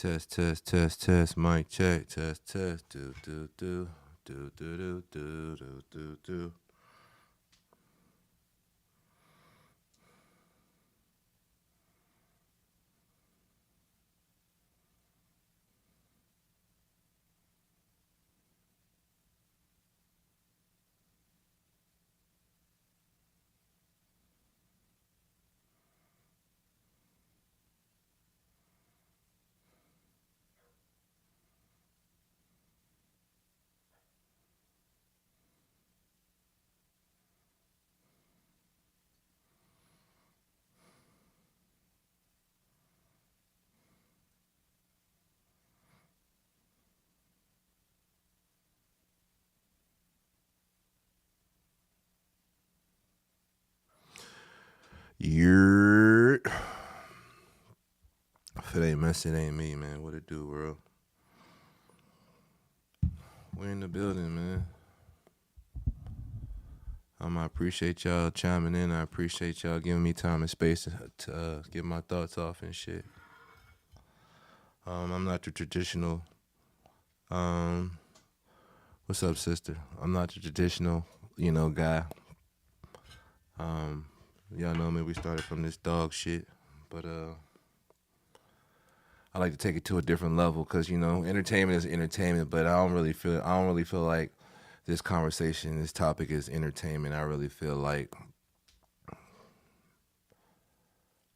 Test, test, test, test, mic check, test, test, do. You're. If it ain't messy, it ain't me, man. What it do, bro? We're in the building, man. I appreciate y'all chiming in. I appreciate y'all giving me time and space to get my thoughts off and shit. I'm not the traditional. Um, what's up, sister? I'm not the traditional, guy. Um, y'all know me. We started from this dog shit, but I like to take it to a different level because entertainment is entertainment, but I don't really feel like this conversation, this topic is entertainment. I really feel like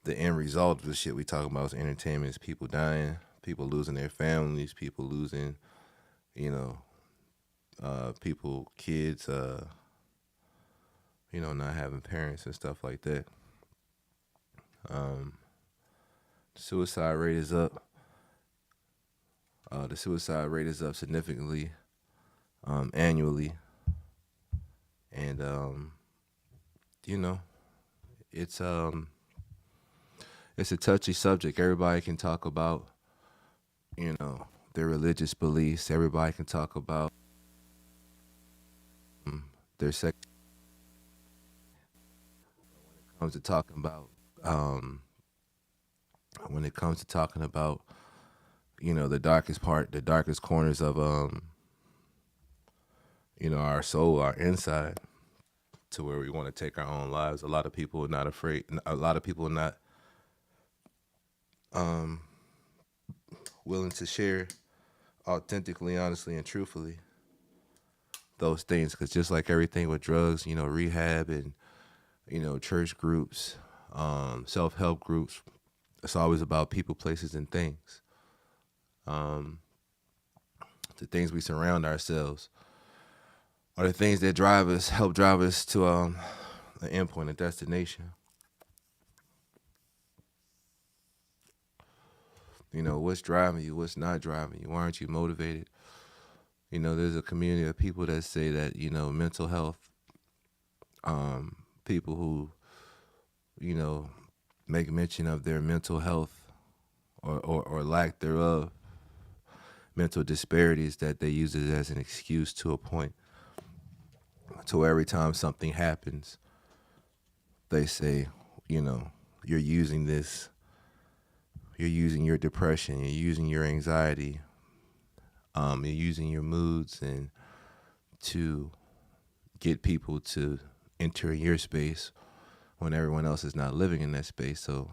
the end result of the shit we talking about is entertainment. Is people dying, people losing their families, people losing, you know, people, kids, not having parents and stuff like that. Um, suicide rate is up. The suicide rate is up significantly annually, and you know, it's um, it's a touchy subject. Everybody can talk about their religious beliefs. Everybody can talk about their sex. Comes to talking about um, when it comes to talking about the darkest part, the darkest corners of our soul, our inside, to where we want to take our own lives. A lot of people are not afraid. A lot of people are not um, willing to share authentically, honestly, and truthfully those things. Because just like everything with drugs, rehab and church groups, self help groups, it's always about people, places, and things. Um, the things we surround ourselves are the things that help drive us to an endpoint, a destination. What's driving you? What's not driving you? Why aren't you motivated? There's a community of people that say that mental health, people who you know make mention of their mental health or lack thereof, mental disparities, that they use it as an excuse to a point. To where every time something happens, they say, you know, you're using this, you're using your depression, you're using your anxiety, you're using your moods and to get people to enter your space when everyone else is not living in that space. So,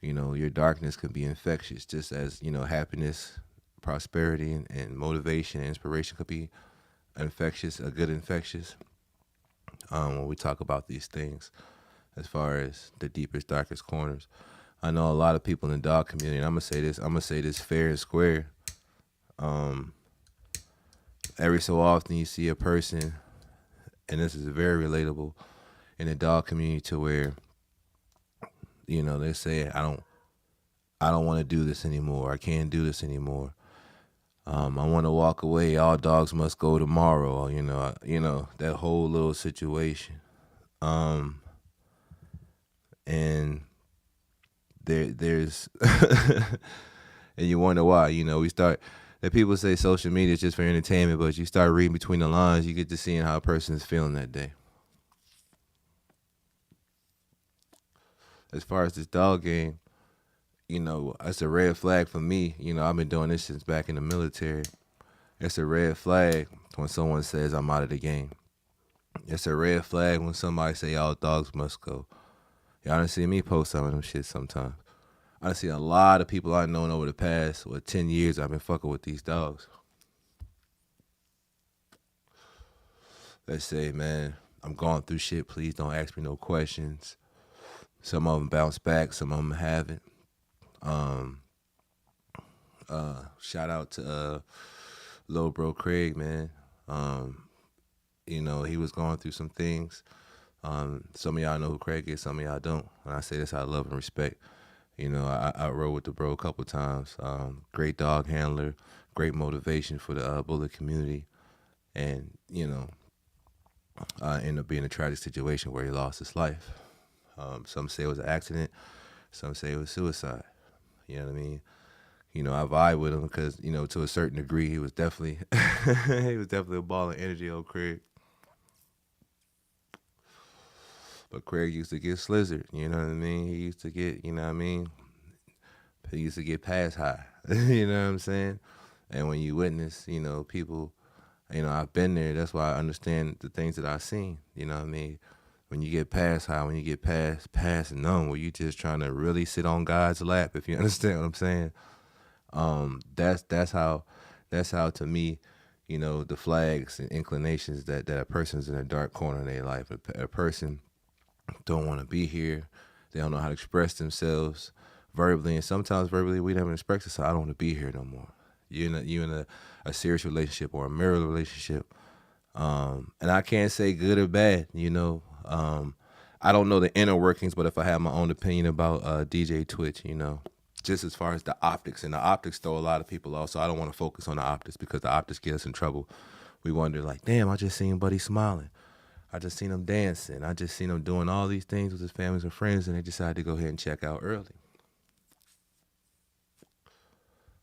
your darkness can be infectious, just as, happiness, prosperity, and motivation and inspiration could be infectious, a good infectious. When we talk about these things, as far as the deepest, darkest corners, I know a lot of people in the dog community, and I'm gonna say this fair and square. Um, every so often you see a person, and this is very relatable in the dog community, to where they say, I don't want to do this anymore. I can't do this anymore. I want to walk away. All dogs must go tomorrow. That whole little situation. Um, and there's, and you wonder why. We start. That people say social media is just for entertainment, but you start reading between the lines, you get to seeing how a person is feeling that day. As far as this dog game, it's a red flag for me. I've been doing this since back in the military. It's a red flag when someone says I'm out of the game. It's a red flag when somebody say all dogs must go. Y'all done see me post some of them shit sometimes. I done seen a lot of people I've known over the past 10 years I've been fucking with these dogs. Let's say, man, I'm going through shit. Please don't ask me no questions. Some of them bounce back. Some of them haven't. Shout out to Lil Bro Craig, man. He was going through some things. Some of y'all know who Craig is. Some of y'all don't. When I say this, I love and respect. I rode with the bro a couple times. Great dog handler. Great motivation for the bullet community. And, ended up being a tragic situation where he lost his life. Some say it was an accident. Some say it was suicide. You know what I mean? I vibe with him because, to a certain degree, he was definitely a ball of energy, old Craig. But Craig used to get slizzard, you know what I mean? He used to get, He used to get past high, you know what I'm saying? And when you witness, people, I've been there. That's why I understand the things that I've seen, you know what I mean? When you get past high, when you get past numb, where you just trying to really sit on God's lap, if you understand what I'm saying. That's how to me, the flags and inclinations that a person's in a dark corner in their life. A person don't want to be here. They don't know how to express themselves verbally, and sometimes verbally we never express it. So I don't want to be here no more. You in a serious relationship or a marital relationship, and I can't say good or bad. I don't know the inner workings, but if I have my own opinion about DJ Twitch, just as far as the optics, and the optics throw a lot of people off. So I don't want to focus on the optics because the optics get us in trouble. We wonder like, damn, I just seen Buddy smiling. I just seen him dancing. I just seen him doing all these things with his families and friends, and they decided to go ahead and check out early.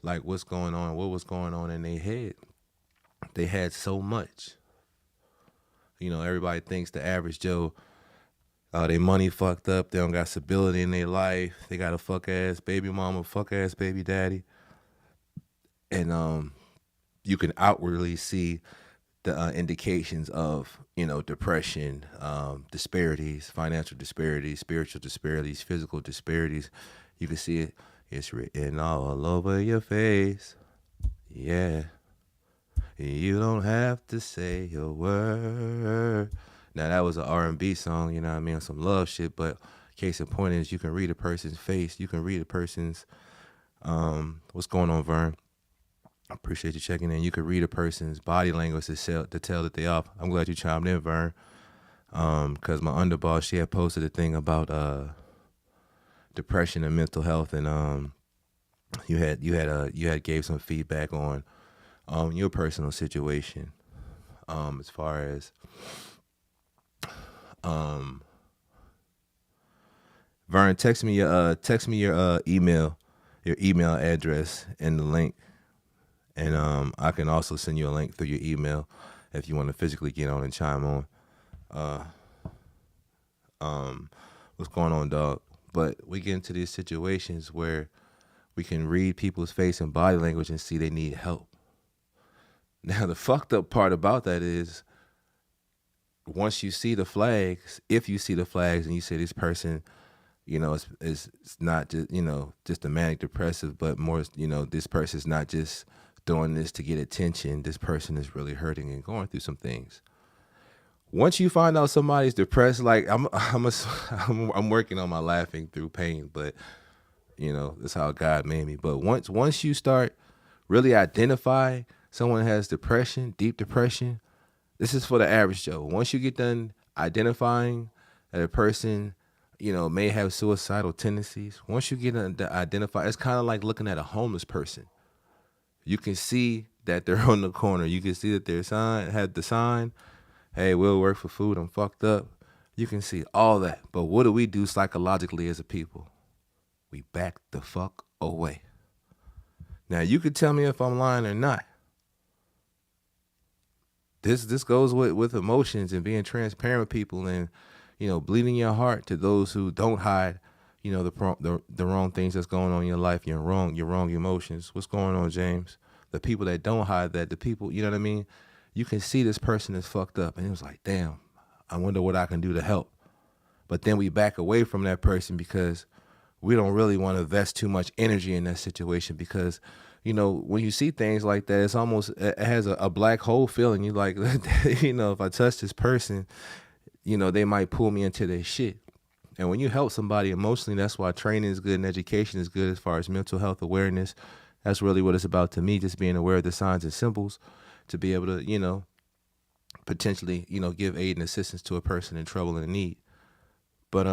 Like, what's going on? What was going on in their head? They had so much. Everybody thinks the average Joe, they money fucked up. They don't got stability in their life. They got a fuck-ass baby mama, fuck-ass baby daddy. And you can outwardly see the indications of, depression, disparities, financial disparities, spiritual disparities, physical disparities. You can see it. It's written all over your face. Yeah. You don't have to say a word. Now, that was an R&B song, you know what I mean? Some love shit, but case in point is you can read a person's face. You can read a person's, what's going on, Vern? I appreciate you checking in. You can read a person's body language to tell that they off. I'm glad you chimed in, Vern. Because my underboss, she had posted a thing about depression and mental health, and you had gave some feedback on your personal situation, as far as Vern, text me your email address and the link. And I can also send you a link through your email if you want to physically get on and chime on. What's going on, dog? But we get into these situations where we can read people's face and body language and see they need help. Now, the fucked up part about that is once you see the flags, if you see the flags and you say this person, it's not just, just a manic depressive, but more, this person's not just doing this to get attention. This person is really hurting and going through some things. Once you find out somebody's depressed, like I'm working on my laughing through pain, but that's how God made me. But once you start really identify someone has depression, deep depression, this is for the average Joe. Once you get done identifying that a person, may have suicidal tendencies, once you get to identify, it's kind of like looking at a homeless person. You can see that they're on the corner. You can see that their sign had the sign, hey, we'll work for food, I'm fucked up. You can see all that. But what do we do psychologically as a people? We back the fuck away. Now, you could tell me if I'm lying or not. This goes with emotions and being transparent with people and, bleeding your heart to those who don't hide, the wrong things that's going on in your life, your wrong emotions. What's going on, James? The people that don't hide that, the people, you know what I mean? You can see this person is fucked up, and it was like, damn, I wonder what I can do to help. But then we back away from that person because we don't really want to invest too much energy in that situation because, when you see things like that, it's almost, it has a black hole feeling. You like, if I touch this person, they might pull me into their shit. And when you help somebody emotionally, that's why training is good and education is good as far as mental health awareness. That's really what it's about to me, just being aware of the signs and symbols to be able to, potentially, give aid and assistance to a person in trouble and need. But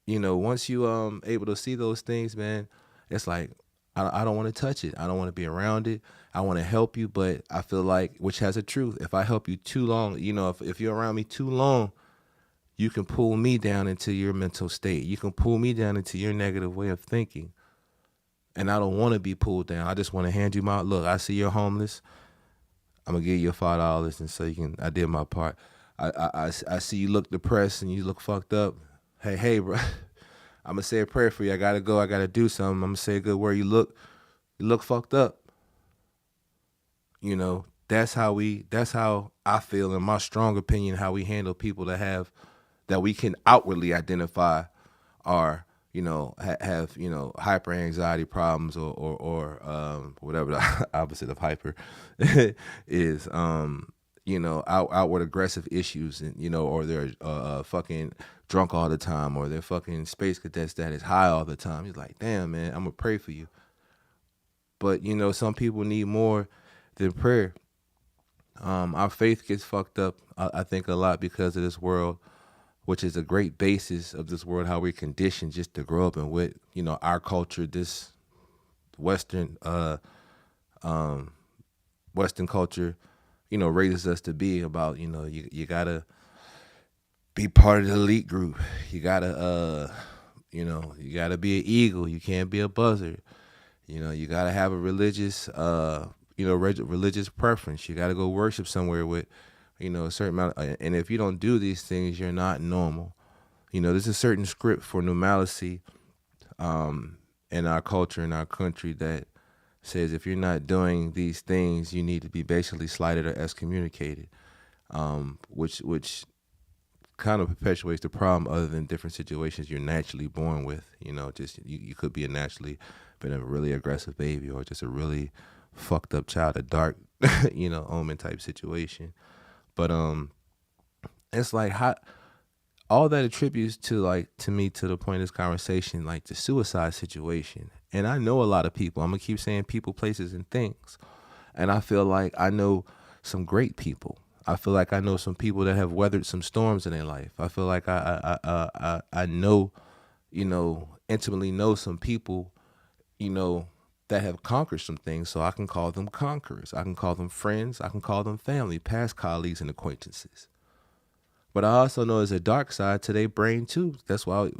once you able to see those things, man, it's like I don't want to touch it. I don't want to be around it. I want to help you, but I feel like, which has a truth, if I help you too long, if you're around me too long, you can pull me down into your mental state. You can pull me down into your negative way of thinking. And I don't want to be pulled down. I just want to hand you my, look, I see you're homeless. I'm going to give you $5 and so I did my part. I see you look depressed and you look fucked up. Hey, bro, I'm going to say a prayer for you. I got to go. I got to do something. I'm going to say a good word. You look fucked up. That's how I feel, in my strong opinion, how we handle people that we can outwardly identify are, have, hyper anxiety problems or whatever the opposite of hyper is, outward aggressive issues, and, or they're fucking drunk all the time, or they're fucking space cadets that is high all the time. He's like, damn, man, I'm gonna pray for you. But, some people need more than prayer. Our faith gets fucked up, I think, a lot because of this world, which is a great basis of this world, how we're conditioned just to grow up and with, our culture, this Western culture, raises us to be about, you gotta be part of the elite group. You gotta, you gotta be an eagle. You can't be a buzzard. You gotta have a religious, religious preference. You gotta go worship somewhere with, a certain amount. And if you don't do these things, you're not normal. There's a certain script for normalcy, in our culture, in our country, that says if you're not doing these things, you need to be basically slighted or excommunicated, which kind of perpetuates the problem, other than different situations you're naturally born with. Just you could be been a really aggressive baby, or just a really fucked up child, a dark, omen type situation. But it's like how all that attributes to, to me, to the point of this conversation, like the suicide situation. And I know a lot of people. I'm gonna keep saying people, places, and things. And I feel like I know some great people. I feel like I know some people that have weathered some storms in their life. I feel like I know, intimately know some people, that have conquered some things. So I can call them conquerors. I can call them friends. I can call them family, past colleagues and acquaintances. But I also know there's a dark side to their brain too. That's why,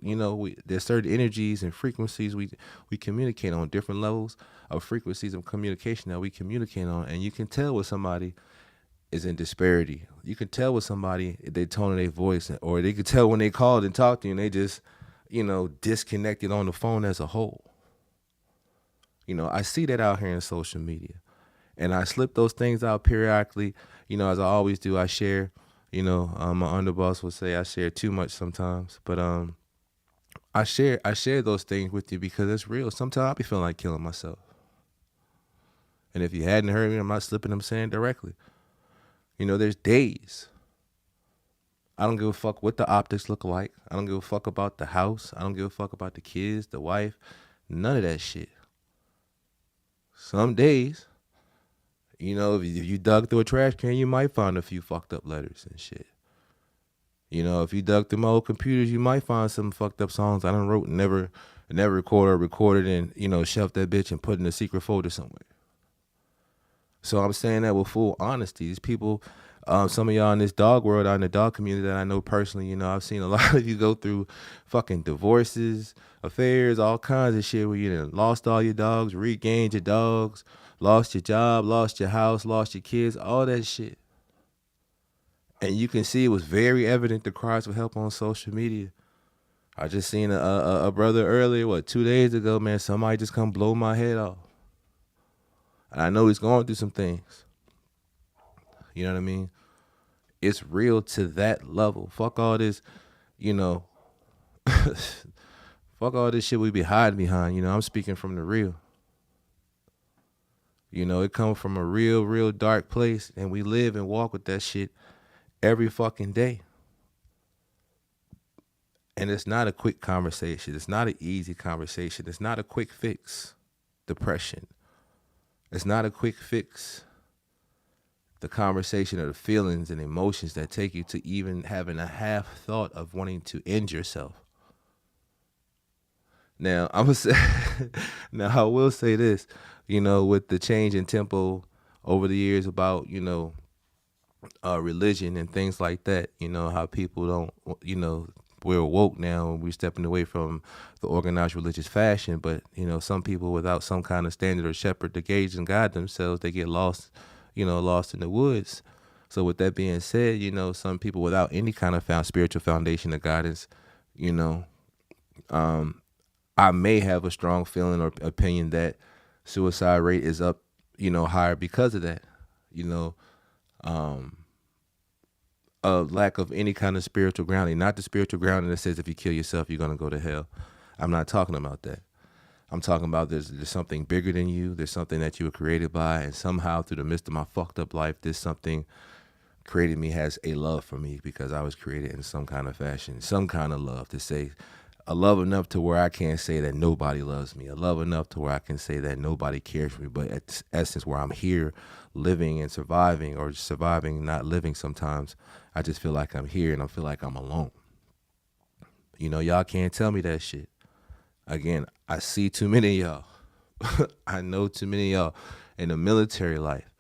there's certain energies and frequencies we communicate on, different levels of frequencies of communication that we communicate on. And you can tell when somebody is in disparity. You can tell with somebody, they tone of their voice, or they could tell when they called and talked to you and they just, disconnected on the phone as a whole. I see that out here in social media, and I slip those things out periodically. As I always do, I share. My underboss will say I share too much sometimes, but I share those things with you because it's real. Sometimes I be feeling like killing myself, and if you hadn't heard me, I'm not slipping. I'm saying directly. There's days. I don't give a fuck what the optics look like. I don't give a fuck about the house. I don't give a fuck about the kids, the wife, none of that shit. Some days, if you dug through a trash can, you might find a few fucked up letters and shit. If you dug through my old computers, you might find some fucked up songs I done wrote and never recorded and, shelved that bitch and put in a secret folder somewhere. So I'm saying that with full honesty. These people, some of y'all in this dog world, out in the dog community that I know personally, I've seen a lot of you go through fucking divorces, affairs, all kinds of shit where you done lost all your dogs, regained your dogs, lost your job, lost your house, lost your kids, all that shit. And you can see it was very evident the cries for help on social media. I just seen a brother earlier, 2 days ago, man. Somebody just come blow my head off. And I know he's going through some things. You know what I mean? It's real to that level. Fuck all this, you know. Fuck all this shit we be hiding behind. I'm speaking from the real. It comes from a real, real dark place, and we live and walk with that shit every fucking day. And it's not a quick conversation. It's not an easy conversation. It's not a quick fix. Depression. It's not a quick fix. The conversation of the feelings and emotions that take you to even having a half thought of wanting to end yourself. Now, I'm gonna say, now I will say this, with the change in tempo over the years about, religion and things like that, how people don't, we're woke now and we're stepping away from the organized religious fashion, but, some people without some kind of standard or shepherd to gauge and guide themselves, they get lost, lost in the woods. So with that being said, some people without any kind of spiritual foundation or guidance, um, I may have a strong feeling or opinion that suicide rate is up, higher because of that, a lack of any kind of spiritual grounding, not the spiritual grounding that says if you kill yourself, you're going to go to hell. I'm not talking about that. I'm talking about there's something bigger than you. There's something that you were created by. And somehow through the midst of my fucked up life, this something created me has a love for me because I was created in some kind of fashion, some kind of love to say, a love enough to where I can't say that nobody loves me, a love enough to where I can say that nobody cares for me, but at essence where I'm here living and surviving, or surviving, not living sometimes, I just feel like I'm here and I feel like I'm alone. Y'all can't tell me that shit. Again, I see too many of y'all. I know too many of y'all in the military life.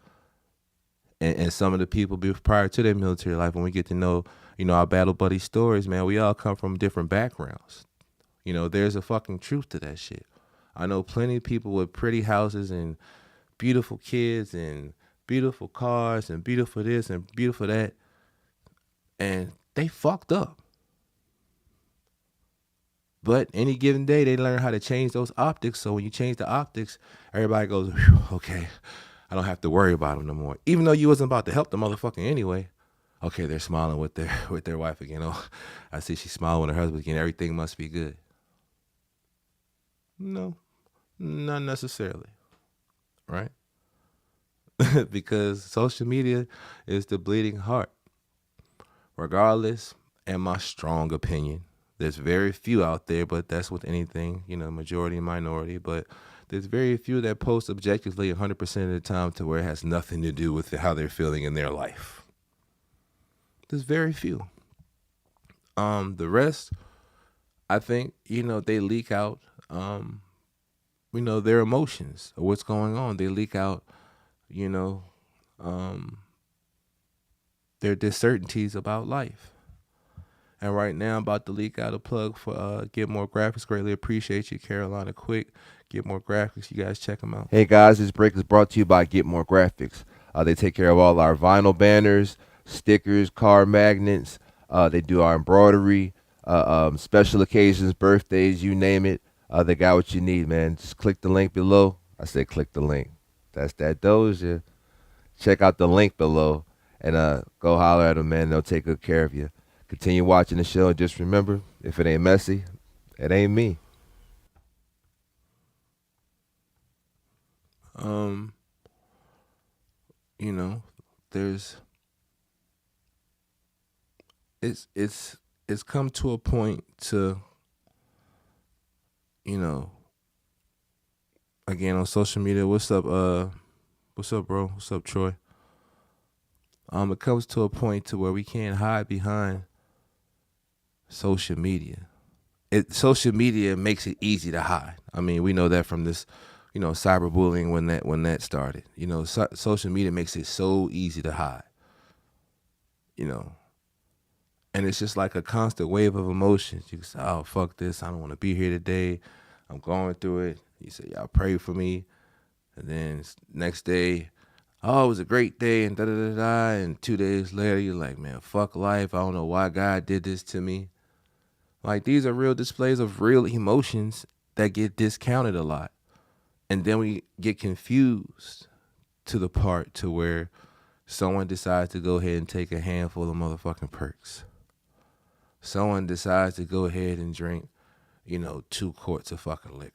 And some of the people prior to their military life, when we get to know, our battle buddy stories, man, we all come from different backgrounds. There's a fucking truth to that shit. I know plenty of people with pretty houses and beautiful kids and beautiful cars and beautiful this and beautiful that. And they fucked up. But any given day, they learn how to change those optics. So when you change the optics, everybody goes, okay, I don't have to worry about them no more. Even though you wasn't about to help the motherfucker anyway. Okay, they're smiling with their wife again. Oh, I see she's smiling with her husband again. Everything must be good. No, not necessarily, right? Because social media is the bleeding heart. Regardless, in my strong opinion, there's very few out there, but that's with anything, majority and minority, but there's very few that post objectively 100% of the time to where it has nothing to do with how they're feeling in their life. There's very few. The rest, I think, they leak out, their emotions or what's going on. They leak out, their discertainties about life. And right now, I'm about to leak out a plug for Get More Graphics. Greatly appreciate you, Carolina Quick. Get More Graphics. You guys check them out. Hey guys, this break is brought to you by Get More Graphics. They take care of all our vinyl banners, stickers, car magnets. They do our embroidery, special occasions, birthdays, you name it. They got what you need, man. Just click the link below. I say click the link. That's that Doja. Check out the link below and go holler at them, man. They'll take good care of you. Continue watching the show and just remember, if it ain't messy, it ain't me. There's it's come to a point to, again on social media. What's up, bro? What's up, Troy? It comes to a point to where we can't hide behind social media. Social media makes it easy to hide. I mean, we know that from this, cyberbullying when that started. Social media makes it so easy to hide. And it's just like a constant wave of emotions. You say, "Oh, fuck this! I don't want to be here today. I'm going through it." You say, "Y'all pray for me," and then next day, "Oh, it was a great day," and da da da da. And 2 days later, you're like, "Man, fuck life. I don't know why God did this to me." Like these are real displays of real emotions that get discounted a lot. And then we get confused to the part to where someone decides to go ahead and take a handful of motherfucking perks. Someone decides to go ahead and drink, 2 quarts of fucking liquor.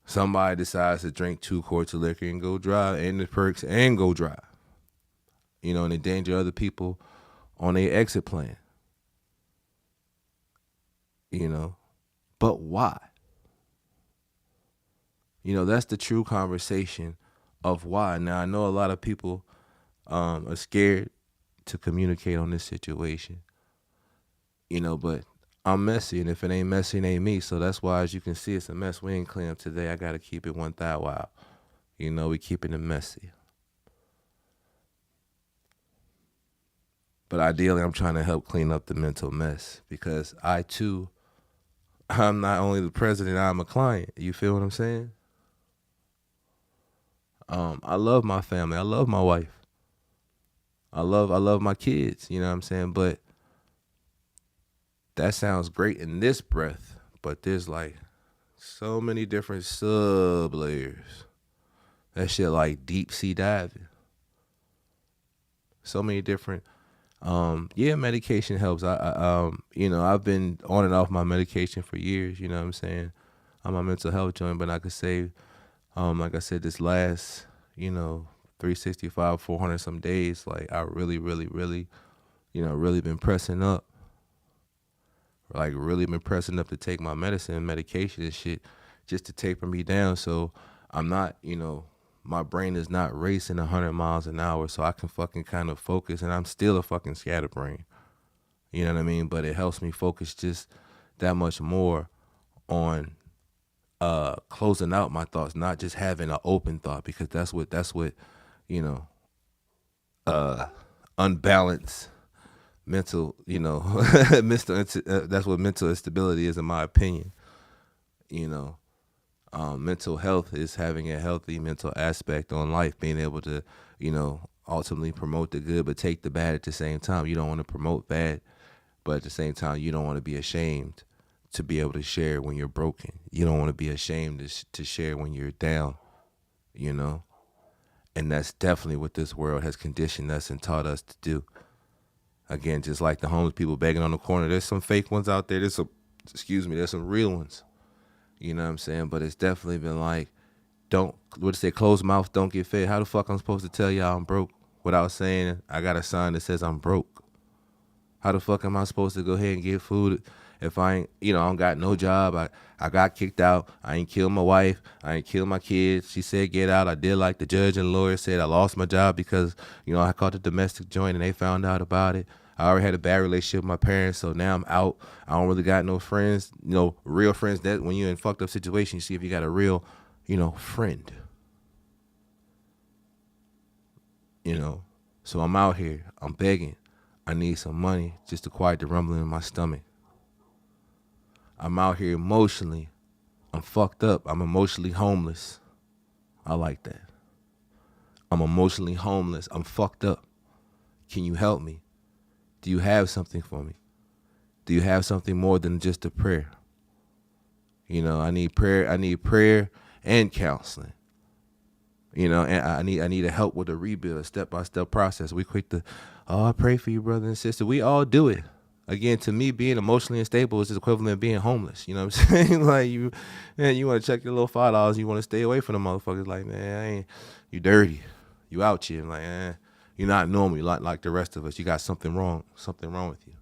Somebody decides to drink 2 quarts of liquor and go drive, and the perks, and go drive. And endanger other people on their exit plan. But why? That's the true conversation of why. Now, I know a lot of people are scared to communicate on this situation, but I'm messy, and if it ain't messy, it ain't me. So that's why, as you can see, it's a mess. We ain't clean up today. I got to keep it 1,000 wild. We keeping it messy. But ideally, I'm trying to help clean up the mental mess because I, too, I'm not only the president, I'm a client. You feel what I'm saying? I love my family. I love my wife. I love my kids. You know what I'm saying? But that sounds great in this breath. But there's like so many different sub layers. That shit like deep sea diving. So many different. Medication helps. I've been on and off my medication for years. You know what I'm saying? I'm a mental health joint, but I could say, like I said, this last, 365, 400 some days, like I really, really, really, really been pressing up. Like really been pressing up to take my medicine and medication and shit just to taper me down. So I'm not, my brain is not racing 100 miles an hour, so I can fucking kind of focus, and I'm still a fucking scatterbrain. You know what I mean? But it helps me focus just that much more on closing out my thoughts, not just having an open thought, because that's what unbalanced mental, that's what mental instability is, in my opinion. Mental health is having a healthy mental aspect on life, being able to, ultimately promote the good, but take the bad at the same time. You don't want to promote bad, but at the same time, you don't want to be ashamed to be able to share when you're broken. You don't want to be ashamed to share when you're down, And that's definitely what this world has conditioned us and taught us to do. Again, just like the homeless people begging on the corner, there's some fake ones out there. There's some real ones. You know what I'm saying? But it's definitely been like, closed mouth don't get fed. How the fuck I'm supposed to tell y'all I'm broke without saying I got a sign that says I'm broke? How the fuck am I supposed to go ahead and get food if I ain't, I don't got no job? I got kicked out. I ain't killed my wife. I ain't killed my kids. She said get out. I did like the judge and lawyer said. I lost my job because, I caught the domestic joint and they found out about it. I already had a bad relationship with my parents, so now I'm out. I don't really got no friends, real friends. That when you're in fucked up situation, you see if you got a real, friend. So I'm out here. I'm begging. I need some money just to quiet the rumbling in my stomach. I'm out here emotionally. I'm fucked up. I'm emotionally homeless. I like that. I'm emotionally homeless. I'm fucked up. Can you help me? Do you have something for me? Do you have something more than just a prayer? I need prayer. I need prayer and counseling. And I need a help with a rebuild, a step-by-step process. We quick to, I pray for you, brother and sister. We all do it. Again, to me, being emotionally unstable is the equivalent of being homeless. You know what I'm saying? Like you want to check your little $5. You want to stay away from the motherfuckers. Like, man, you dirty. You out here. Like, you're not normal. You're like the rest of us. You got something wrong. Something wrong with you.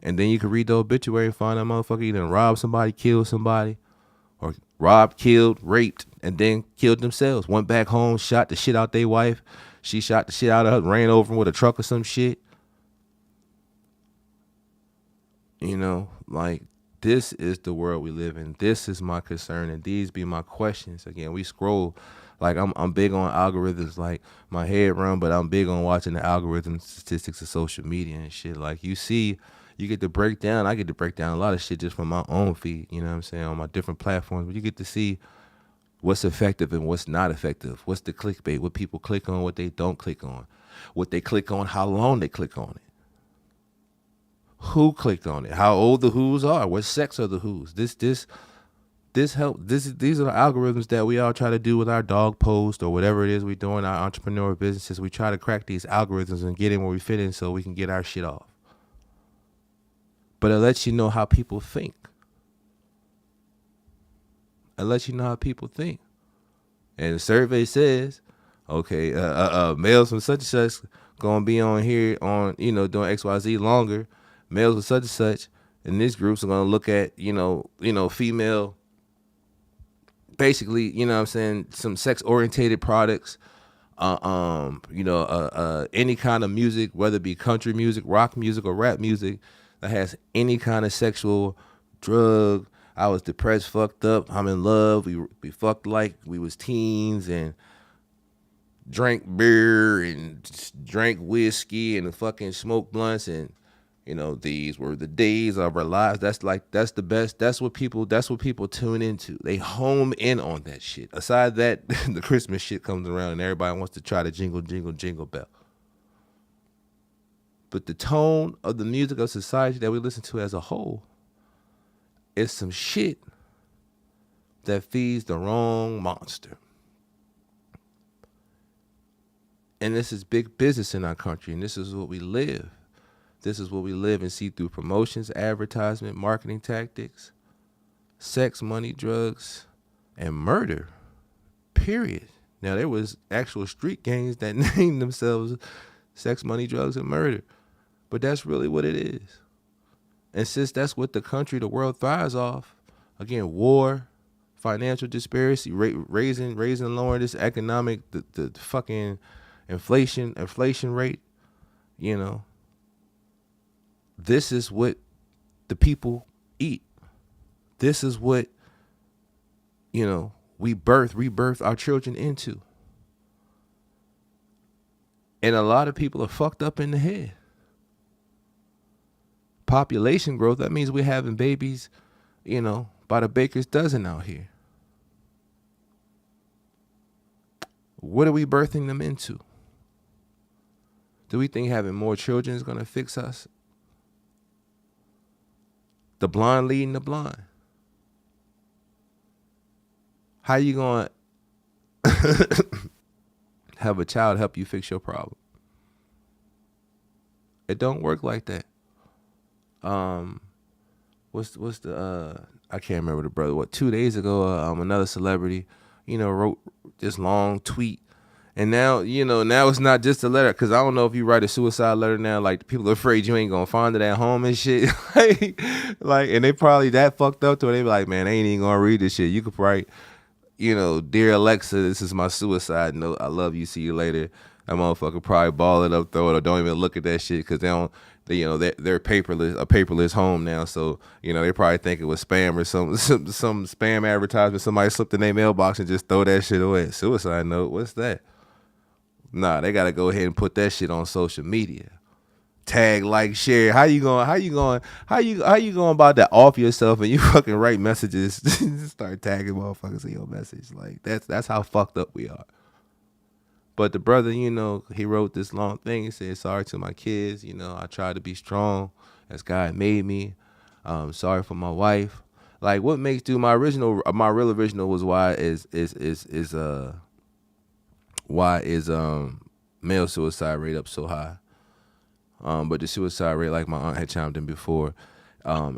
And then you can read the obituary and find that motherfucker either robbed somebody, killed somebody, or robbed, killed, raped, and then killed themselves. Went back home, shot the shit out their wife. She shot the shit out of her, ran over him with a truck or some shit. Like, this is the world we live in. This is my concern, and these be my questions. Again, we scroll. Like, I'm big on algorithms. Like, my head run, but I'm big on watching the algorithm statistics of social media and shit. Like, you get to break down. I get to break down a lot of shit just from my own feed, you know what I'm saying, on my different platforms. But you get to see what's effective and what's not effective. What's the clickbait, what people click on, what they don't click on. What they click on, how long they click on it. Who clicked on it? How old the who's are? What sex are the who's? These are the algorithms that we all try to do with our dog post or whatever it is we do in our entrepreneur businesses. We try to crack these algorithms and get in where we fit in so we can get our shit off. But it lets you know how people think. It lets you know how people think. And the survey says, okay, males from such and such gonna be on here on, doing XYZ longer. Males with such and such in this groups are gonna look at, female, basically, what I'm saying, some sex orientated products, any kind of music, whether it be country music, rock music, or rap music that has any kind of sexual, drug. I was depressed, fucked up. I'm in love. We fucked like we was teens and drank beer and drank whiskey and fucking smoked blunts, and these were the days of our lives. That's the best. That's what people tune into. They home in on that shit. Aside that, the Christmas shit comes around and everybody wants to try to jingle, jingle, jingle bell. But the tone of the music of society that we listen to as a whole is some shit that feeds the wrong monster. And this is big business in our country, and this is what we live. This is what we live and see through promotions, advertisement, marketing tactics, sex, money, drugs, and murder, period. Now, there was actual street gangs that named themselves sex, money, drugs, and murder. But that's really what it is. And since that's what the country, the world thrives off, again, war, financial disparity, raising, lowering this economic, the fucking inflation rate, this is what the people eat. This is what, we rebirth our children into. And a lot of people are fucked up in the head. Population growth, that means we're having babies, by the baker's dozen out here. What are we birthing them into? Do we think having more children is going to fix us? The blind leading the blind. How you going to have a child help you fix your problem? It don't work like that. What's the I can't remember the brother. 2 days ago, another celebrity, wrote this long tweet, and now it's not just a letter, because I don't know if you write a suicide letter now, like people are afraid you ain't gonna find it at home and shit, like, and they probably that fucked up to where they be like, man, they ain't even gonna read this shit. You could write, dear Alexa, this is my suicide note. I love you. See you later. That motherfucker probably ball it up, throw it, or don't even look at that shit because they're paperless, a paperless home now. So, they probably think it was spam or some spam advertisement. Somebody slipped in their mailbox and just throw that shit away. Suicide note, what's that? Nah, they gotta go ahead and put that shit on social media. Tag, like, share. How you going about that off yourself and you fucking write messages, start tagging motherfuckers in your message. Like, that's how fucked up we are. But the brother, he wrote this long thing. He said, sorry to my kids. I tried to be strong as God made me. Sorry for my wife. Like, what makes my real original was why is male suicide rate up so high? But the suicide rate, like my aunt had chimed in before,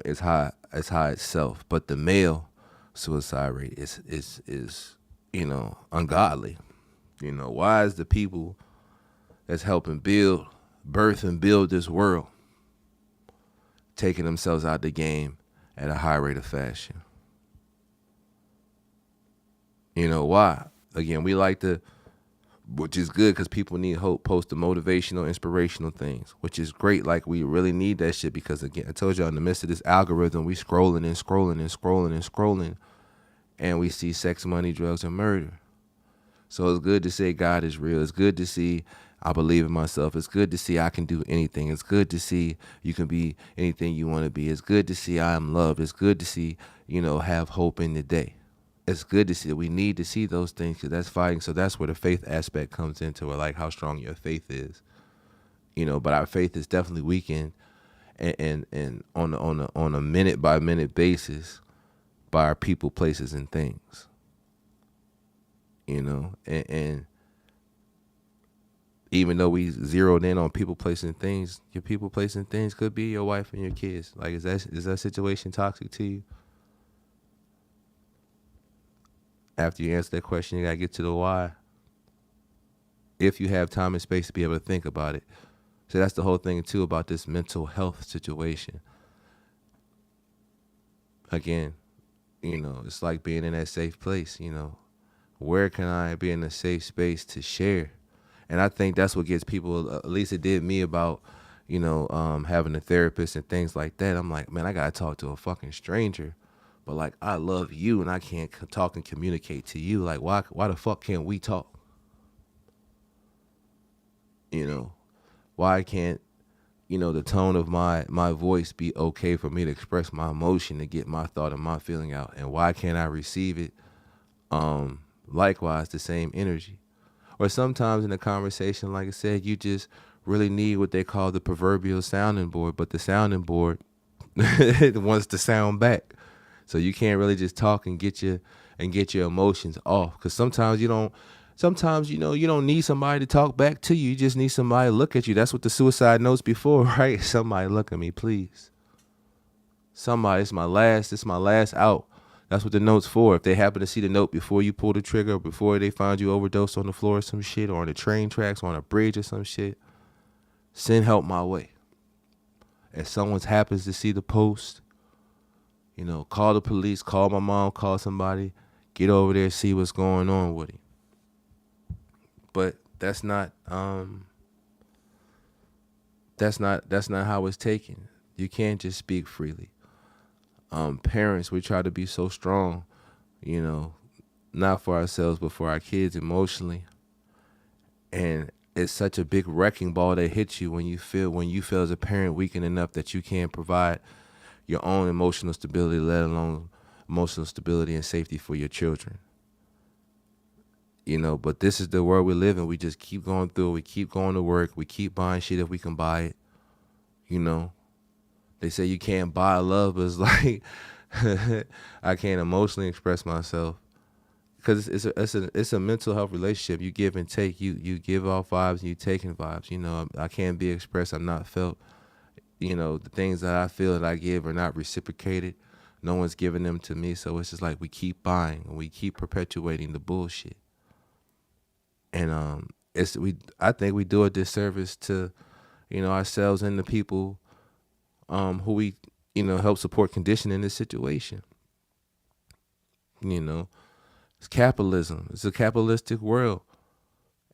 is high itself. But the male suicide rate is ungodly. Why is the people that's helping birth and build this world taking themselves out the game at a high rate of fashion? Why? Again, we like to, which is good because people need hope, post the motivational, inspirational things, which is great. Like, we really need that shit because, again, I told y'all, in the midst of this algorithm, we scrolling and scrolling and scrolling and scrolling, and we see sex, money, drugs, and murder. So it's good to say God is real. It's good to see I believe in myself. It's good to see I can do anything. It's good to see you can be anything you want to be. It's good to see I am loved. It's good to see, have hope in the day. It's good to see. We need to see those things because that's fighting. So that's where the faith aspect comes into it, like how strong your faith is. But our faith is definitely weakened. and on a minute by minute basis by our people, places, and things. And even though we zeroed in on people, place, and things, your people, place, and things could be your wife and your kids. Like, is that situation toxic to you? After you answer that question, you gotta get to the why. If you have time and space to be able to think about it. So that's the whole thing too about this mental health situation. Again, it's like being in that safe place. Where can I be in a safe space to share? And I think that's what gets people, at least it did me, about, having a therapist and things like that. I'm like, man, I got to talk to a fucking stranger. But, like, I love you and I can't talk and communicate to you. Like, why the fuck can't we talk? Why can't, the tone of my voice be okay for me to express my emotion, to get my thought and my feeling out? And why can't I receive it, likewise, the same energy? Or sometimes in a conversation, like I said, you just really need what they call the proverbial sounding board, but the sounding board wants to sound back. So you can't really just talk and get your emotions off. Because sometimes you don't need somebody to talk back to you. You just need somebody to look at you. That's what the suicide notes before, right? Somebody look at me, please. Somebody, it's my last out. That's what the note's for. If they happen to see the note before you pull the trigger, or before they find you overdosed on the floor or some shit, or on the train tracks, or on a bridge or some shit, send help my way. If someone happens to see the post, call the police, call my mom, call somebody, get over there, see what's going on with him. But that's not how it's taken. You can't just speak freely. Parents, we try to be so strong, not for ourselves, but for our kids emotionally. And it's such a big wrecking ball that hits you when you feel as a parent weakened enough that you can't provide your own emotional stability, let alone emotional stability and safety for your children. But this is the world we live in. We just keep going through it. We keep going to work. We keep buying shit if we can buy it. They say you can't buy love, but it's like I can't emotionally express myself, because it's a mental health relationship. You give and take. You give off vibes and you taking vibes. I can't be expressed. I'm not felt. The things that I feel that I give are not reciprocated. No one's giving them to me. So it's just like we keep buying and we keep perpetuating the bullshit. And I think we do a disservice to ourselves and the people who we, help support condition in this situation. It's capitalism. It's a capitalistic world.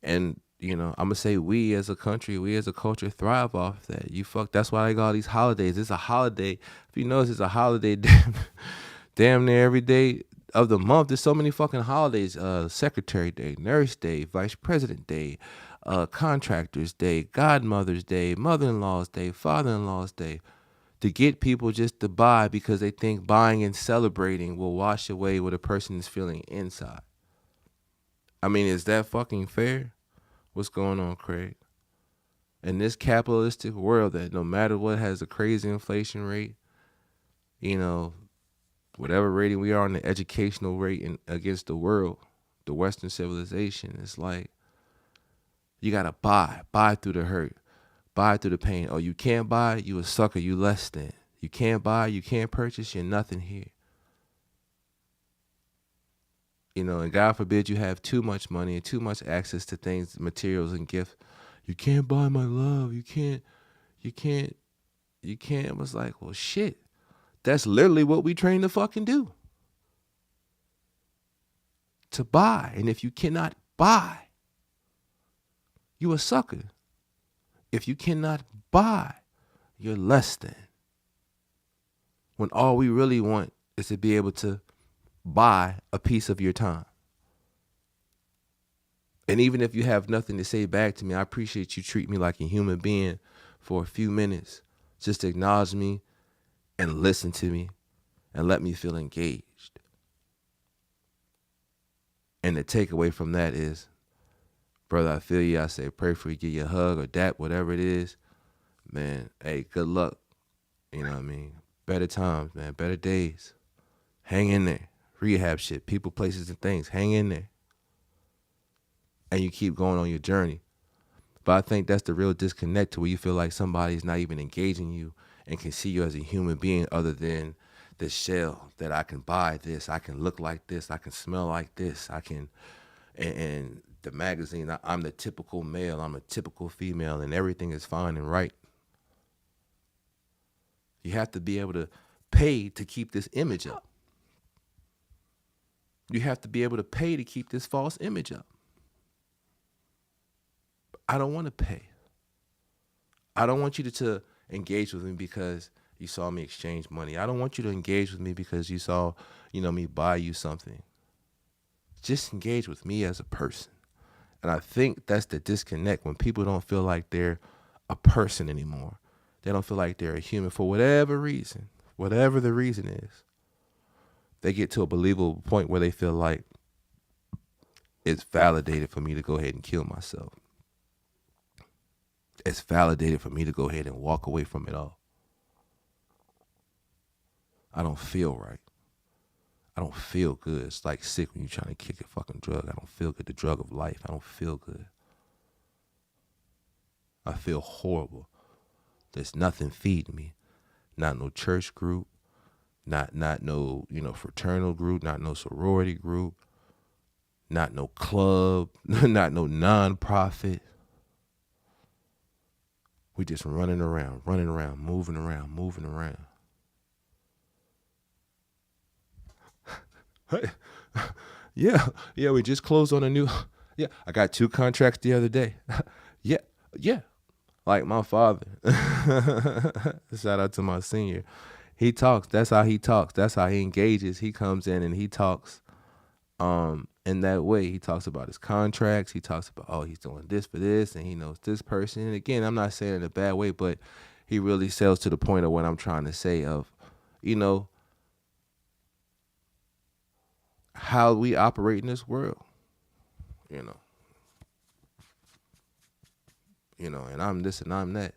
And, I'm going to say we as a country, we as a culture thrive off that. That's why I got all these holidays. It's a holiday. If you notice, it's a holiday damn near every day of the month. There's so many fucking holidays. Secretary Day, Nurse Day, Vice President Day, Contractors Day, Godmother's Day, Mother-in-law's Day, Father-in-law's Day. To get people just to buy because they think buying and celebrating will wash away what a person is feeling inside. I mean, is that fucking fair? What's going on, Craig? In this capitalistic world that no matter what has a crazy inflation rate, whatever rating we are on the educational rate against the world, the Western civilization, it's like you gotta buy through the hurt. Buy through the pain. Oh, you can't buy, you a sucker, you less than. You can't buy, you can't purchase, you're nothing here. And God forbid you have too much money and too much access to things, materials, and gifts. You can't buy my love. You can't. It was like, well, shit. That's literally what we train to fucking do. To buy. And if you cannot buy, you a sucker. If you cannot buy, you're less than. When all we really want is to be able to buy a piece of your time. And even if you have nothing to say back to me, I appreciate you treat me like a human being for a few minutes. Just acknowledge me and listen to me and let me feel engaged. And the takeaway from that is, brother, I feel you. I say pray for you, give you a hug or dap, whatever it is. Man, hey, good luck. You know what I mean? Better times, man. Better days. Hang in there. Rehab shit. People, places, and things. Hang in there. And you keep going on your journey. But I think that's the real disconnect, to where you feel like somebody's not even engaging you and can see you as a human being other than the shell that I can buy this, I can look like this, I can smell like this, I can, and the magazine, I'm the typical male, I'm a typical female, and everything is fine and right. You have to be able to pay to keep this image up. You have to be able to pay to keep this false image up. I don't want to pay. I don't want you to engage with me because you saw me exchange money. I don't want you to engage with me because you saw, me buy you something. Just engage with me as a person. And I think that's the disconnect, when people don't feel like they're a person anymore. They don't feel like they're a human for whatever reason, whatever the reason is. They get to a believable point where they feel like it's validated for me to go ahead and kill myself. It's validated for me to go ahead and walk away from it all. I don't feel right. I don't feel good. It's like sick when you're trying to kick a fucking drug. I don't feel good. The drug of life. I don't feel good. I feel horrible. There's nothing feeding me. Not no church group. Not no, fraternal group. Not no sorority group. Not no club. Not no non-profit. We just running around, moving around. Yeah, we just closed on a new, I got 2 contracts the other day. Yeah. Like my father, shout out to my senior. He talks, that's how he talks. That's how he engages. He comes in and he talks in that way. He talks about his contracts. He talks about, he's doing this for this, and he knows this person. And again, I'm not saying it in a bad way, but he really sells to the point of what I'm trying to say of, how we operate in this world, and I'm this and I'm that.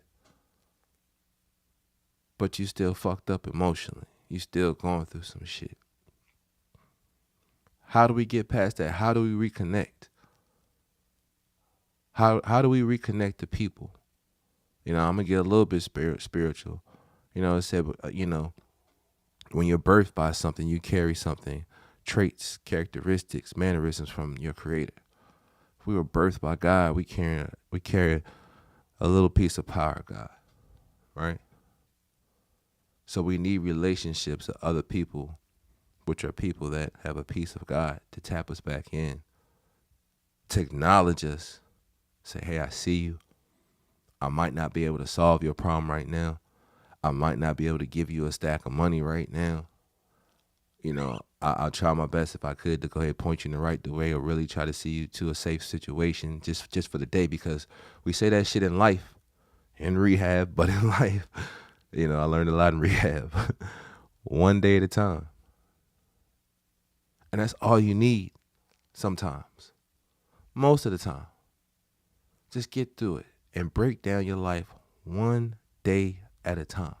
But you still fucked up emotionally. You still going through some shit. How do we get past that? How do we reconnect? How do we reconnect to people? I'm gonna get a little bit spiritual. It said, when you're birthed by something, you carry something, traits, characteristics, mannerisms from your creator. If we were birthed by God, we carry a little piece of power of God, right? So we need relationships with other people, which are people that have a piece of God, to tap us back in, to acknowledge us, say, hey, I see you. I might not be able to solve your problem right now. I might not be able to give you a stack of money right now. I'll try my best if I could to go ahead and point you in the right way, or really try to see you to a safe situation just for the day, because we say that shit in life, in rehab, but in life, I learned a lot in rehab. One day at a time. And that's all you need sometimes. Most of the time. Just get through it and break down your life one day at a time.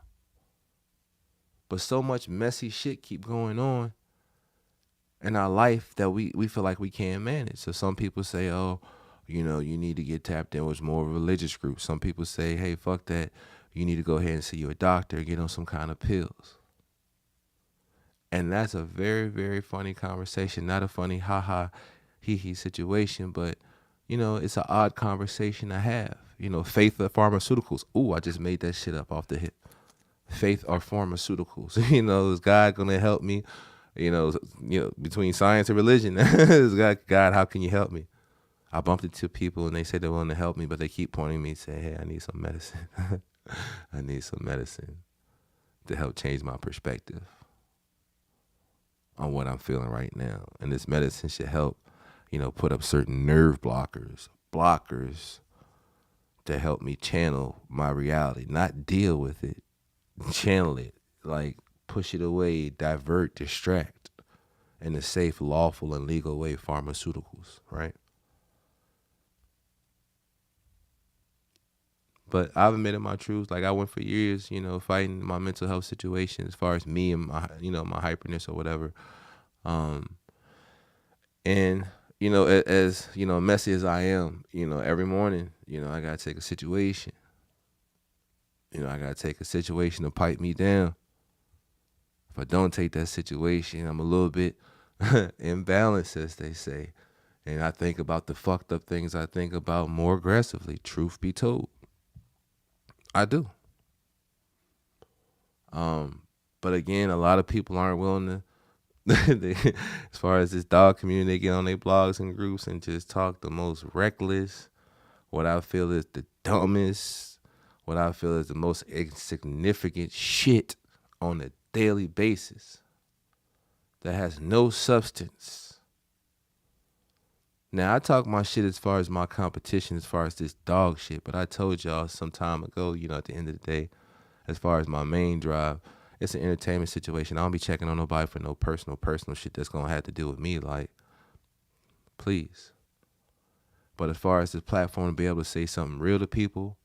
But so much messy shit keep going on in our life that we feel like we can't manage. So some people say, you need to get tapped in with more religious groups. Some people say, hey, fuck that. You need to go ahead and see your doctor, get on some kind of pills. And that's a very, very funny conversation. Not a funny ha-ha, hee-hee situation, but, it's an odd conversation to have. Faith or pharmaceuticals. Ooh, I just made that shit up off the hip. Faith or pharmaceuticals. Is God going to help me? Between science and religion. Is God, how can you help me? I bumped into people and they say they're willing to help me, but they keep pointing me and say, hey, I need some medicine. I need some medicine to help change my perspective on what I'm feeling right now. And this medicine should help, put up certain nerve blockers to help me channel my reality, not deal with it, channel it, like push it away, divert, distract in a safe, lawful, and legal way, pharmaceuticals, right? But I've admitted my truth. Like I went for years, fighting my mental health situation as far as me and my, my hyperness or whatever. Um, and as messy as I am, every morning, I gotta take a situation. I gotta take a situation to pipe me down. If I don't take that situation, I'm a little bit imbalanced, as they say. And I think about the fucked up things I think about more aggressively, truth be told. I do. But again, a lot of people aren't willing to, as far as this dog community, they get on their blogs and groups and just talk the most reckless, what I feel is the dumbest, what I feel is the most insignificant shit on a daily basis that has no substance. Now, I talk my shit as far as my competition, as far as this dog shit, but I told y'all some time ago, at the end of the day, as far as my main drive, it's an entertainment situation. I don't be checking on nobody for no personal shit that's going to have to do with me. Like, please. But as far as this platform to be able to say something real to people,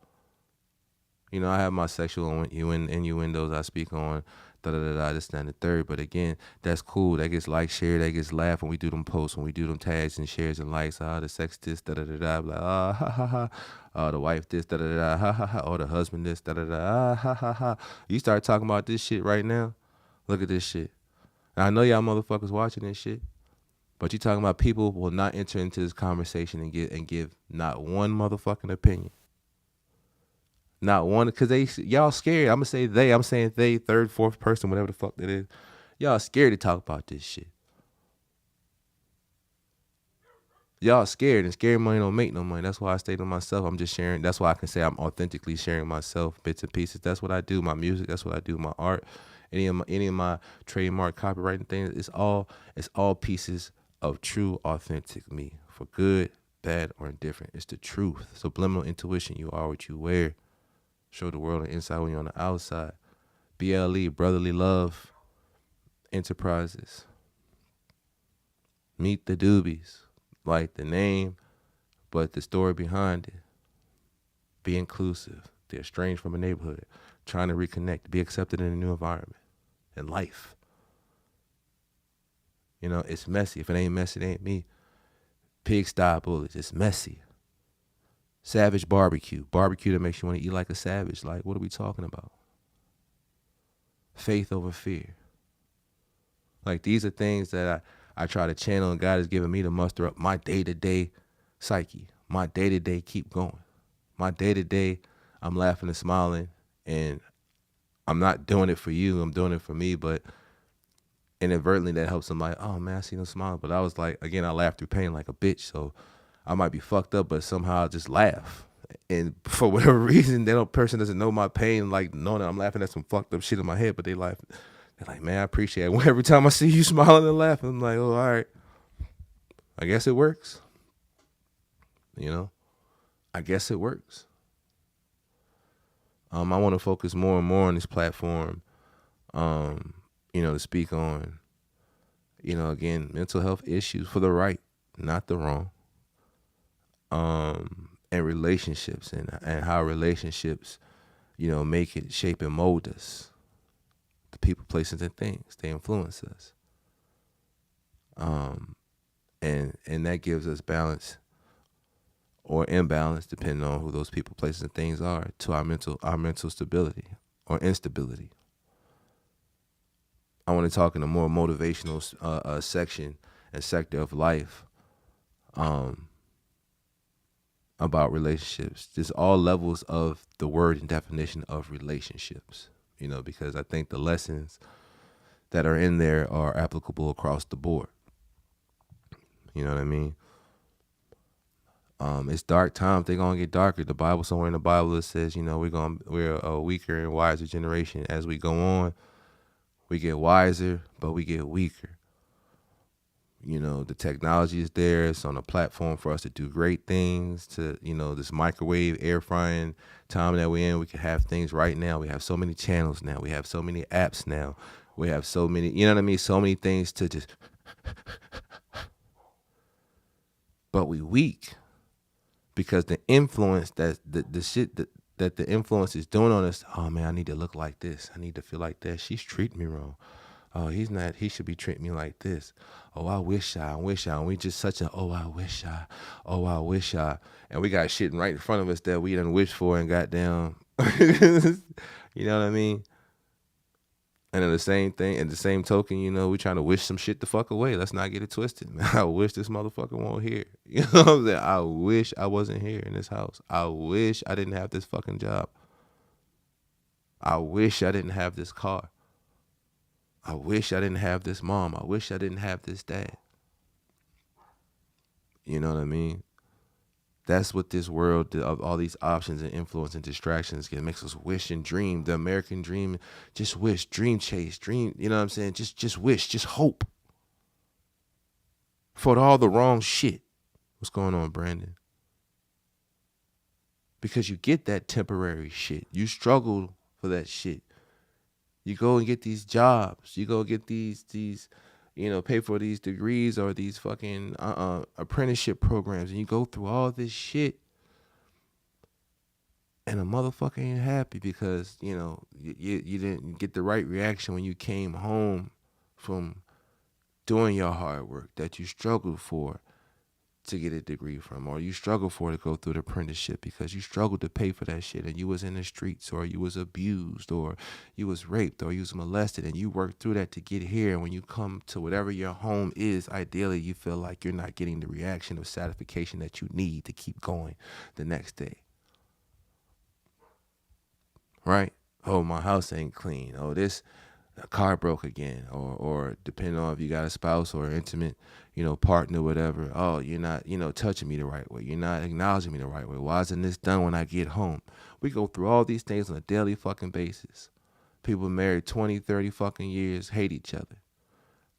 I have my sexual innuendos I speak on, this, that, and the third. But again, that's cool. That gets liked, shared, that gets laughed when we do them posts, when we do them tags and shares and likes. The sex this, like, ha ha ha. The wife this, ha ha ha. Or the husband this, ha ha ha. You start talking about this shit right now. Look at this shit. And I know y'all motherfuckers watching this shit. But you talking about people will not enter into this conversation and give not one motherfucking opinion. Not one, because y'all scared. I'm saying they, third, fourth person, whatever the fuck that is. Y'all scared to talk about this shit. Y'all scared, and scared money don't make no money. That's why I stay to myself. I'm just sharing. That's why I can say I'm authentically sharing myself, bits and pieces. That's what I do. My music, that's what I do. My art, any of my trademark copywriting things, it's all pieces of true, authentic me, for good, bad, or indifferent. It's the truth. Subliminal intuition. You are what you wear. Show the world the inside when you're on the outside. BLE, Brotherly Love Enterprises. Meet the Doobies. Like the name, but the story behind it. Be inclusive. They're estranged from a neighborhood. Trying to reconnect. Be accepted in a new environment. In life. It's messy. If it ain't messy, it ain't me. Pigsty Bullets. It's messy. Savage barbecue. Barbecue that makes you want to eat like a savage. Like, what are we talking about? Faith over fear. Like, these are things that I try to channel, and God has given me to muster up my day-to-day psyche. My day-to-day keep going. My day-to-day, I'm laughing and smiling, and I'm not doing it for you. I'm doing it for me, but inadvertently that helps somebody. Oh, man, I see them smiling. But I was like, again, I laugh through pain like a bitch, so I might be fucked up, but somehow I just laugh. And for whatever reason, that person doesn't know my pain, like knowing that I'm laughing at some fucked up shit in my head, but they laugh. They're like, man, I appreciate it. Every time I see you smiling and laughing, I'm like, oh, all right. I guess it works. I guess it works. I want to focus more and more on this platform, to speak on, again, mental health issues for the right, not the wrong. And relationships and how relationships, make it, shape and mold us. The people, places, and things, they influence us. And that gives us balance or imbalance, depending on who those people, places, and things are, to our mental stability or instability. I want to talk in a more motivational section and sector of life about relationships, just all levels of the word and definition of relationships, because I think the lessons that are in there are applicable across the board. You know what I mean? It's dark times. They're going to get darker. The Bible, somewhere in the Bible, it says, we're a weaker and wiser generation. As we go on, we get wiser, but we get weaker. The technology is there. It's on a platform for us to do great things, to, this microwave, air frying time that we're in. We can have things right now. We have so many channels now. We have so many apps now. We have so many, so many things to just, but we weak because the influence that the shit, that the influence is doing on us. Oh man, I need to look like this. I need to feel like that. She's treating me wrong. Oh, he's not. He should be treating me like this. Oh, I wish I. And we just such a. Oh, I wish I. Oh, I wish I. And we got shit right in front of us that we done wished for and got down. You know what I mean? And then the same thing, and the same token, we trying to wish some shit the fuck away. Let's not get it twisted, man. I wish this motherfucker won't here. You know what I'm saying? I wish I wasn't here in this house. I wish I didn't have this fucking job. I wish I didn't have this car. I wish I didn't have this mom. I wish I didn't have this dad. You know what I mean? That's what this world of all these options and influence and distractions makes us wish and dream. The American dream, just wish, dream chase, dream. You know what I'm saying? Just wish, just hope for all the wrong shit. What's going on, Brandon? Because you get that temporary shit. You struggle for that shit. You go and get these jobs. You go get these pay for these degrees or these fucking apprenticeship programs, and you go through all this shit, and a motherfucker ain't happy because you didn't get the right reaction when you came home from doing your hard work that you struggled for to get a degree from, or you struggled for to go through the apprenticeship because you struggled to pay for that shit, and you was in the streets, or you was abused, or you was raped, or you was molested, and you worked through that to get here. And when you come to whatever your home is, ideally you feel like you're not getting the reaction of satisfaction that you need to keep going the next day. Right? Oh, my house ain't clean. Oh, this car broke again, or depending on if you got a spouse or intimate, partner, whatever. Oh, you're not, touching me the right way. You're not acknowledging me the right way. Why isn't this done when I get home? We go through all these things on a daily fucking basis. People married 20, 30 fucking years, hate each other.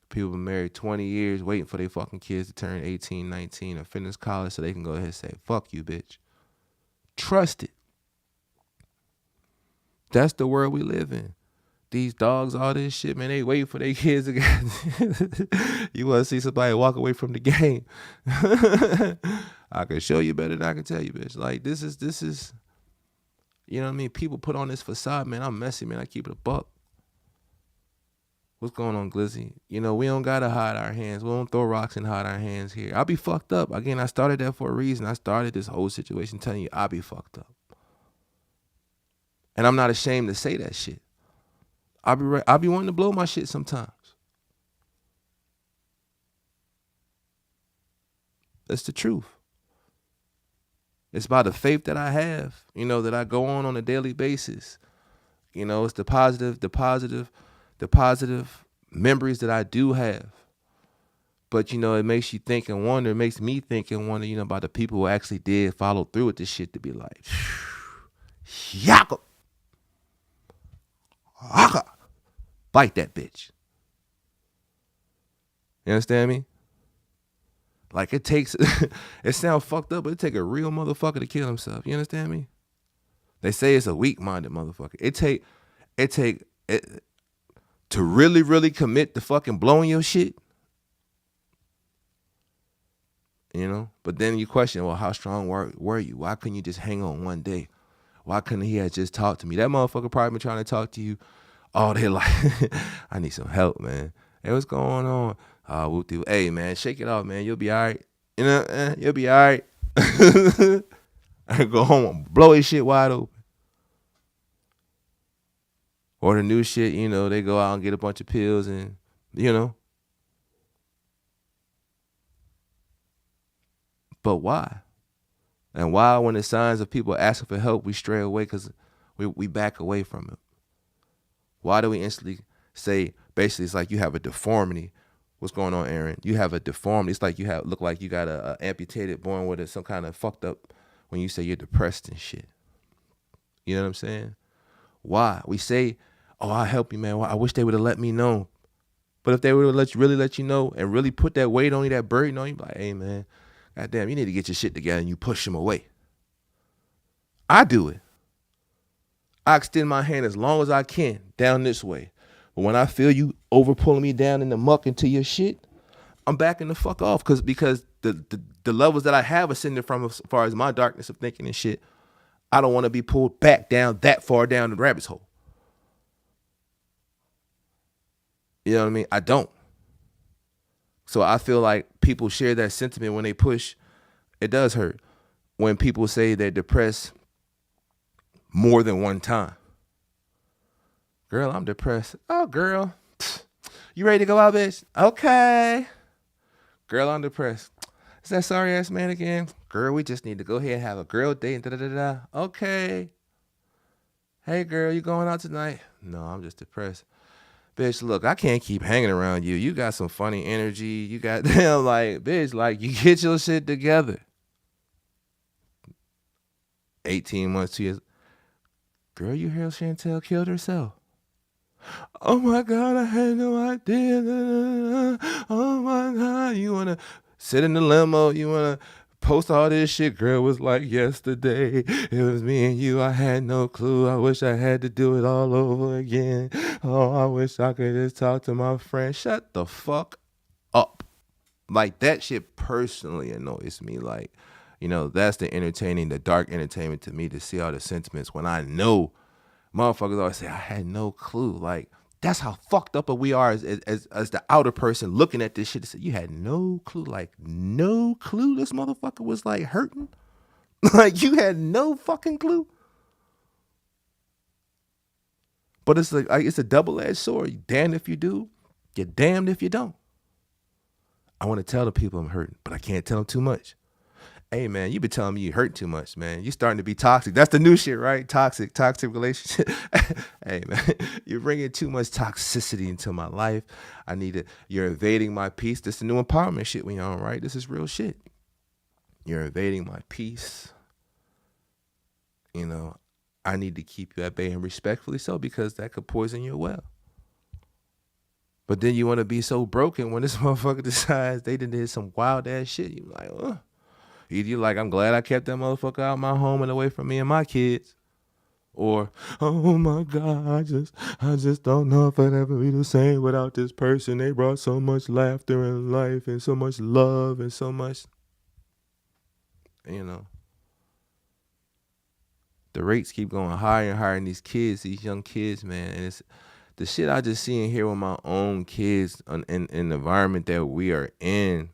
People married 20 years waiting for their fucking kids to turn 18, 19, or finish college so they can go ahead and say, fuck you, bitch. Trust it. That's the world we live in. These dogs, all this shit, man, they wait for their kids to get. You want to see somebody walk away from the game? I can show you better than I can tell you, bitch. Like, this is, you know what I mean? People put on this facade, man. I'm messy, man. I keep it a buck. What's going on, Glizzy? We don't got to hide our hands. We don't throw rocks and hide our hands here. I'll be fucked up. Again, I started that for a reason. I started this whole situation telling you I'll be fucked up. And I'm not ashamed to say that shit. I'll be wanting to blow my shit sometimes. That's the truth. It's about the faith that I have, that I go on a daily basis. It's the positive memories that I do have. But, it makes you think and wonder. It makes me think and wonder, about the people who actually did follow through with this shit to be like, Yaka. Bite that bitch. You understand me? Like, it takes, it sounds fucked up, but it take a real motherfucker to kill himself. You understand me? They say it's a weak-minded motherfucker. It take to really, really commit to fucking blowing your shit. But then you question, well, how strong were you? Why couldn't you just hang on one day? Why couldn't he have just talked to me? That motherfucker probably been trying to talk to you all day like, I need some help, man. Hey, what's going on? Hey, man, shake it off, man. You'll be all right. You'll be all right. I go home and blow his shit wide open. Or the new shit, they go out and get a bunch of pills and, But why? And why, when the signs of people asking for help, we stray away because we back away from it? Why do we instantly say, basically, it's like you have a deformity? What's going on, Aaron? You have a deformity. It's like look like you got a amputated, born with some kind of fucked up, when you say you're depressed and shit. You know what I'm saying? Why? We say, oh, I'll help you, man. I wish they would have let me know. But if they would have really let you know and really put that weight on you, that burden on you, like, hey, man, goddamn, you need to get your shit together, and you push them away. I do it. I extend my hand as long as I can down this way. But when I feel you over pulling me down in the muck into your shit, I'm backing the fuck off because the levels that I have ascended from as far as my darkness of thinking and shit, I don't want to be pulled back down that far down the rabbit's hole. You know what I mean? I don't. So I feel like people share that sentiment when they push. It does hurt when people say they're depressed more than one time. Girl, I'm depressed. Oh, girl. You ready to go out, bitch? Okay. Girl, I'm depressed. Is that sorry ass man again? Girl, we just need to go ahead and have a girl date and da-da-da-da. Okay. Hey, girl, you going out tonight? No, I'm just depressed. Bitch, look, I can't keep hanging around you. You got some funny energy. You got damn like, bitch, like you get your shit together. 18 months, 2 years. Girl, you hear Chantel killed herself. Oh my God, I had no idea. Oh my God, you wanna sit in the limo? You wanna post all this shit? Girl, was like yesterday. It was me and you. I had no clue. I wish I had to do it all over again. Oh, I wish I could just talk to my friend. Shut the fuck up. Like that shit personally annoys me. Like, that's the dark entertainment to me to see all the sentiments when I know motherfuckers always say I had no clue. Like that's how fucked up we are as the outer person looking at this shit. To say you had no clue, like no clue. This motherfucker was like hurting, like you had no fucking clue. But it's like it's a double-edged sword. You damned if you do, you're damned if you don't. I want to tell the people I'm hurting, but I can't tell them too much. Hey man, you been telling me you hurt too much, man. You starting to be toxic. That's the new shit, right? Toxic relationship. Hey man, you're bringing too much toxicity into my life. You're invading my peace. This is the new empowerment shit we on, right? This is real shit. You're invading my peace. I need to keep you at bay, and respectfully so, because that could poison your well. But then you want to be so broken when this motherfucker decides they did some wild ass shit. You like, ugh. Either you like, I'm glad I kept that motherfucker out of my home and away from me and my kids. Or, oh my God, I just don't know if I'd ever be the same without this person. They brought so much laughter in life and so much love and so much, the rates keep going higher and higher in these young kids, man. And it's the shit I just see and hear with my own kids in the environment that we are in.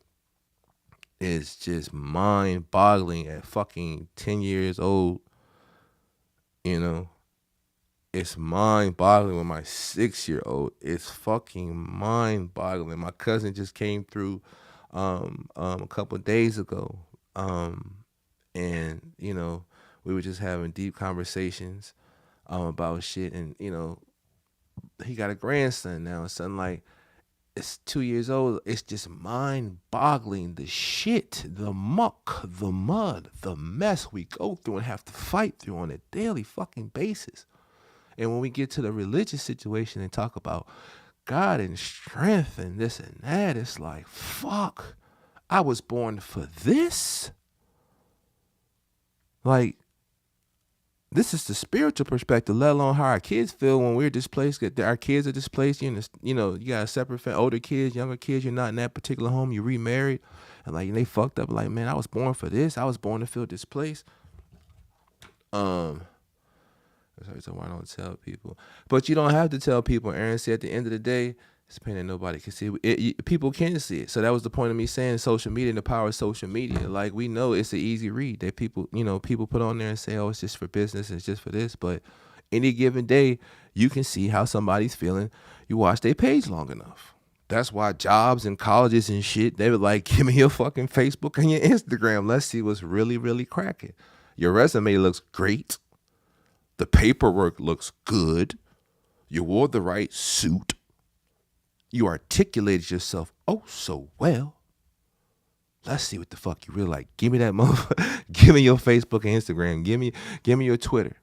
Is just mind-boggling at fucking 10 years old. It's mind-boggling with my 6-year-old. It's fucking mind-boggling. My cousin just came through a couple of days ago. And, we were just having deep conversations about shit. And, he got a grandson now. Son, like, it's 2 years old. It's just mind-boggling the shit, the muck, the mud, the mess we go through and have to fight through on a daily fucking basis. And when we get to the religious situation and talk about God and strength and this and that, it's like, fuck, I was born for this? Like, this is the spiritual perspective, let alone how our kids feel when we're displaced. Our kids are displaced. You got a separate family, older kids, younger kids. You're not in that particular home. You remarried, and like they fucked up. Like, man, I was born for this. I was born to feel displaced. That's why I don't tell people. But you don't have to tell people. Aaron said at the end of the day, it's pain that nobody can see. People can see it. So that was the point of me saying social media and the power of social media. Like, we know it's an easy read that people put on there and say, oh, it's just for business, it's just for this. But any given day, you can see how somebody's feeling. You watch their page long enough. That's why jobs and colleges and shit, they were like, give me your fucking Facebook and your Instagram. Let's see what's really, really cracking. Your resume looks great. The paperwork looks good. You wore the right suit. You articulated yourself oh so well. Let's see what the fuck you really like. Give me that motherfucker. Give me your Facebook and Instagram. Give me your Twitter.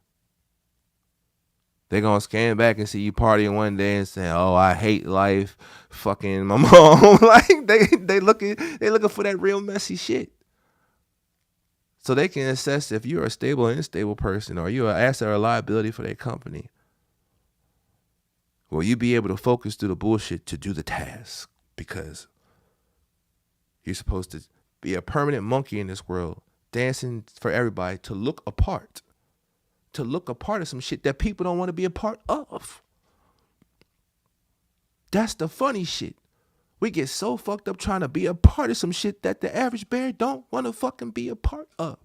They're gonna scan back and see you partying one day and say, "Oh, I hate life, fucking my mom." Like they looking for that real messy shit. So they can assess if you're a stable or unstable person, or you're an asset or a liability for their company. Will you be able to focus through the bullshit to do the task? Because you're supposed to be a permanent monkey in this world, dancing for everybody to look apart. to look a part of some shit that people don't want to be a part of. That's the funny shit. We get so fucked up trying to be a part of some shit that the average bear don't want to fucking be a part of.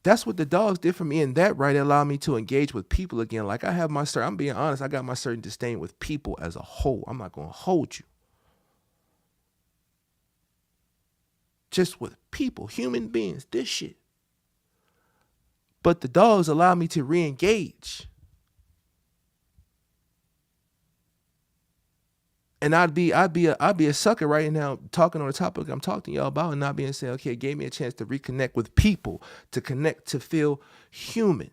That's what the dogs did for me, and that right allowed me to engage with people again. Like I have my certain, I'm being honest, I got my certain disdain with people as a whole. I'm not going to hold you. Just with people, human beings, this shit. But the dogs allow me to re-engage. And I'd be a sucker right now talking on the topic I'm talking to y'all about and not being saying, okay, it gave me a chance to reconnect with people, to connect, to feel human.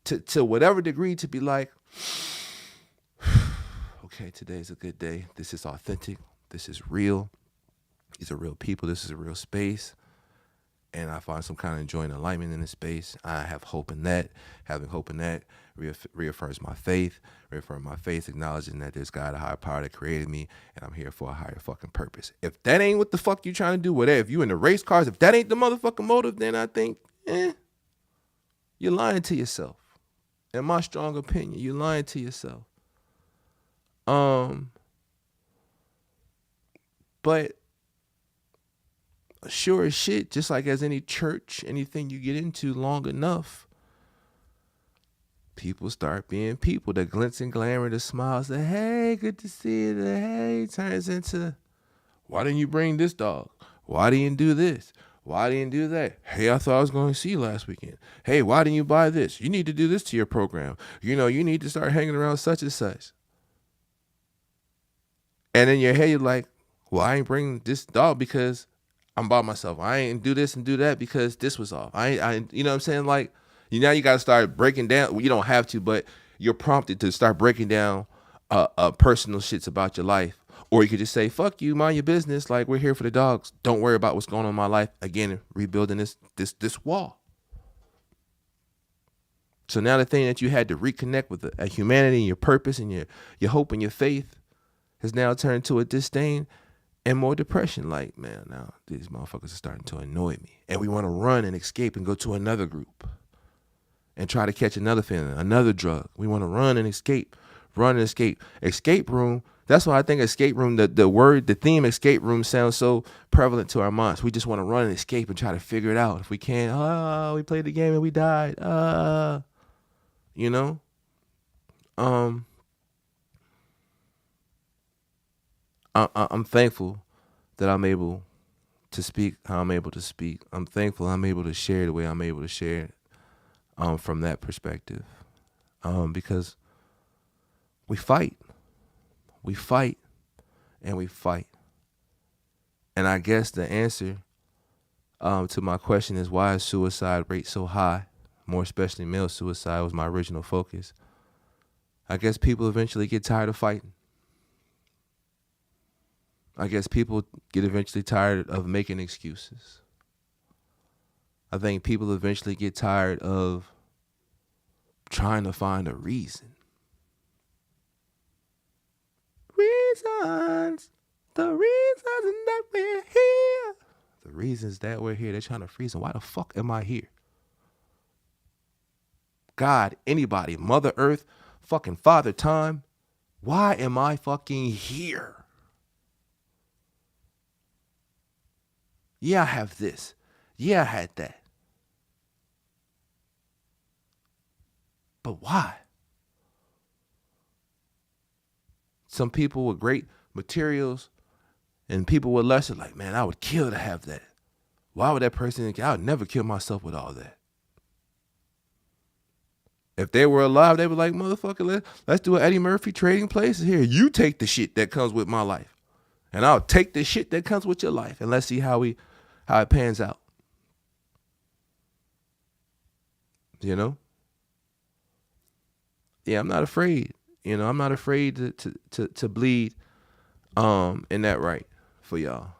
To whatever degree to be like, okay, today's a good day. This is authentic. This is real. These are real people. This is a real space. And I find some kind of joy and alignment in this space. I have hope in that. Having hope in that reaffirms my faith. Reaffirm my faith, acknowledging that there's God, a higher power that created me, and I'm here for a higher fucking purpose. If that ain't what the fuck you trying to do, whatever, if you in the race cars, if that ain't the motherfucking motive, then I think, you're lying to yourself. In my strong opinion, you're lying to yourself. But sure as shit, just like as any church, anything you get into long enough, people start being people. The glints and glamour, the smiles, the hey, good to see you, the hey turns into, why didn't you bring this dog? Why didn't you do this? Why didn't you do that? Hey, I thought I was going to see you last weekend. Hey, why didn't you buy this? You need to do this to your program. You know, you need to start hanging around such and such. And in your head, you're like, well, I ain't bring this dog because I'm by myself. I ain't do this and do that because this was off. I you know what I'm saying? Like, now you got to start breaking down. Well, you don't have to, but you're prompted to start breaking down personal shits about your life. Or you could just say, fuck you, mind your business. Like, we're here for the dogs. Don't worry about what's going on in my life. Again, rebuilding this wall. So now the thing that you had to reconnect with a humanity and your purpose and your hope and your faith has now turned to a disdain and more depression. Like, man, now these motherfuckers are starting to annoy me. And we want to run and escape and go to another group and try to catch another feeling, another drug. We want to run and escape. Escape room. That's why I think escape room, the theme escape room sounds so prevalent to our minds. We just want to run and escape and try to figure it out. If we can't, we played the game and we died. You know? I'm thankful that I'm able to speak how I'm able to speak. I'm thankful I'm able to share the way I'm able to share from that perspective. Because we fight. We fight and we fight. And I guess the answer to my question is, why is suicide rate so high? More especially male suicide was my original focus. I guess people eventually get tired of fighting. I guess people get eventually tired of making excuses. I think people eventually get tired of trying to find a reason. Reasons. The reasons that we're here. The reasons that we're here. They're trying to freeze them. Why the fuck am I here? God, anybody, Mother Earth, fucking Father Time. Why am I fucking here? Yeah, I have this. Yeah, I had that. But why? Some people with great materials and people with lesser, like, man, I would kill to have that. Why would that person think? I would never kill myself with all that. If they were alive, they were like, motherfucker, let's do an Eddie Murphy Trading Places here. You take the shit that comes with my life, and I'll take the shit that comes with your life, and let's see how it pans out. You know? Yeah, I'm not afraid. You know, I'm not afraid to bleed in that right for y'all.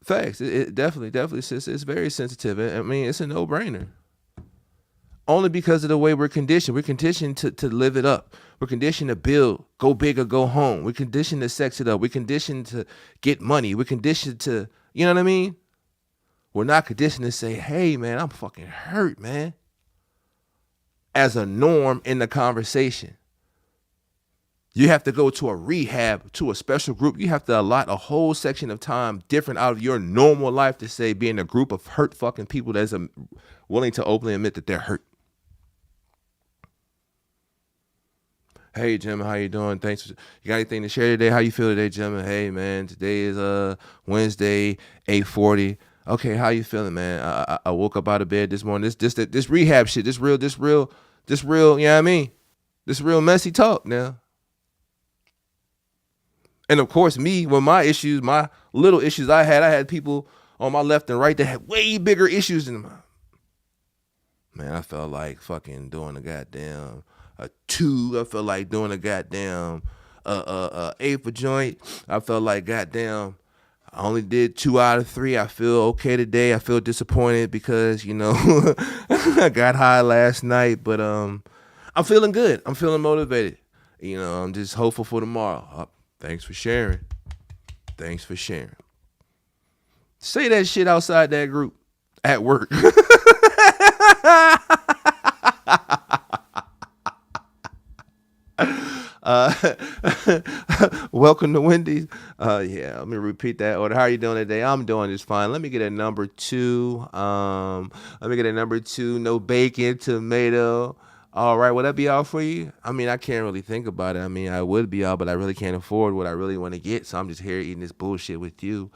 Facts. It definitely it's very sensitive. I mean, it's a no-brainer. Only because of the way we're conditioned. We're conditioned to live it up. We're conditioned to build, go big or go home. We're conditioned to sex it up. We're conditioned to get money. We're conditioned to, you know what I mean? We're not conditioned to say, hey, man, I'm fucking hurt, man, as a norm in the conversation. You have to go to a rehab, to a special group. You have to allot a whole section of time different out of your normal life to say be in a group of hurt fucking people that's willing to openly admit that they're hurt. Hey, Gemma, how you doing? Thanks. You got anything to share today? How you feel today, Gemma? Hey, man, today is Wednesday, 8:40. Okay, how you feeling, man? I woke up out of bed this morning. This rehab shit. This real. You know what I mean? This real messy talk now. And of course, me, with my issues, my little issues I had people on my left and right that had way bigger issues than mine. Man, I felt like fucking doing a goddamn a 2. I felt like doing a goddamn eighth a joint. I felt like goddamn I only did 2 out of 3. I feel okay today. I feel disappointed because, you know, I got high last night, but I'm feeling good. I'm feeling motivated. You know, I'm just hopeful for tomorrow. Thanks for sharing. Thanks for sharing. Say that shit outside that group at work. Welcome to Wendy's. Yeah, let me repeat that order. How are you doing today? I'm doing just fine. Let me get a number 2. No bacon, tomato. All right, would that be all for you? I mean, I can't really think about it. I mean, I would be all, but I really can't afford what I really want to get. So I'm just here eating this bullshit with you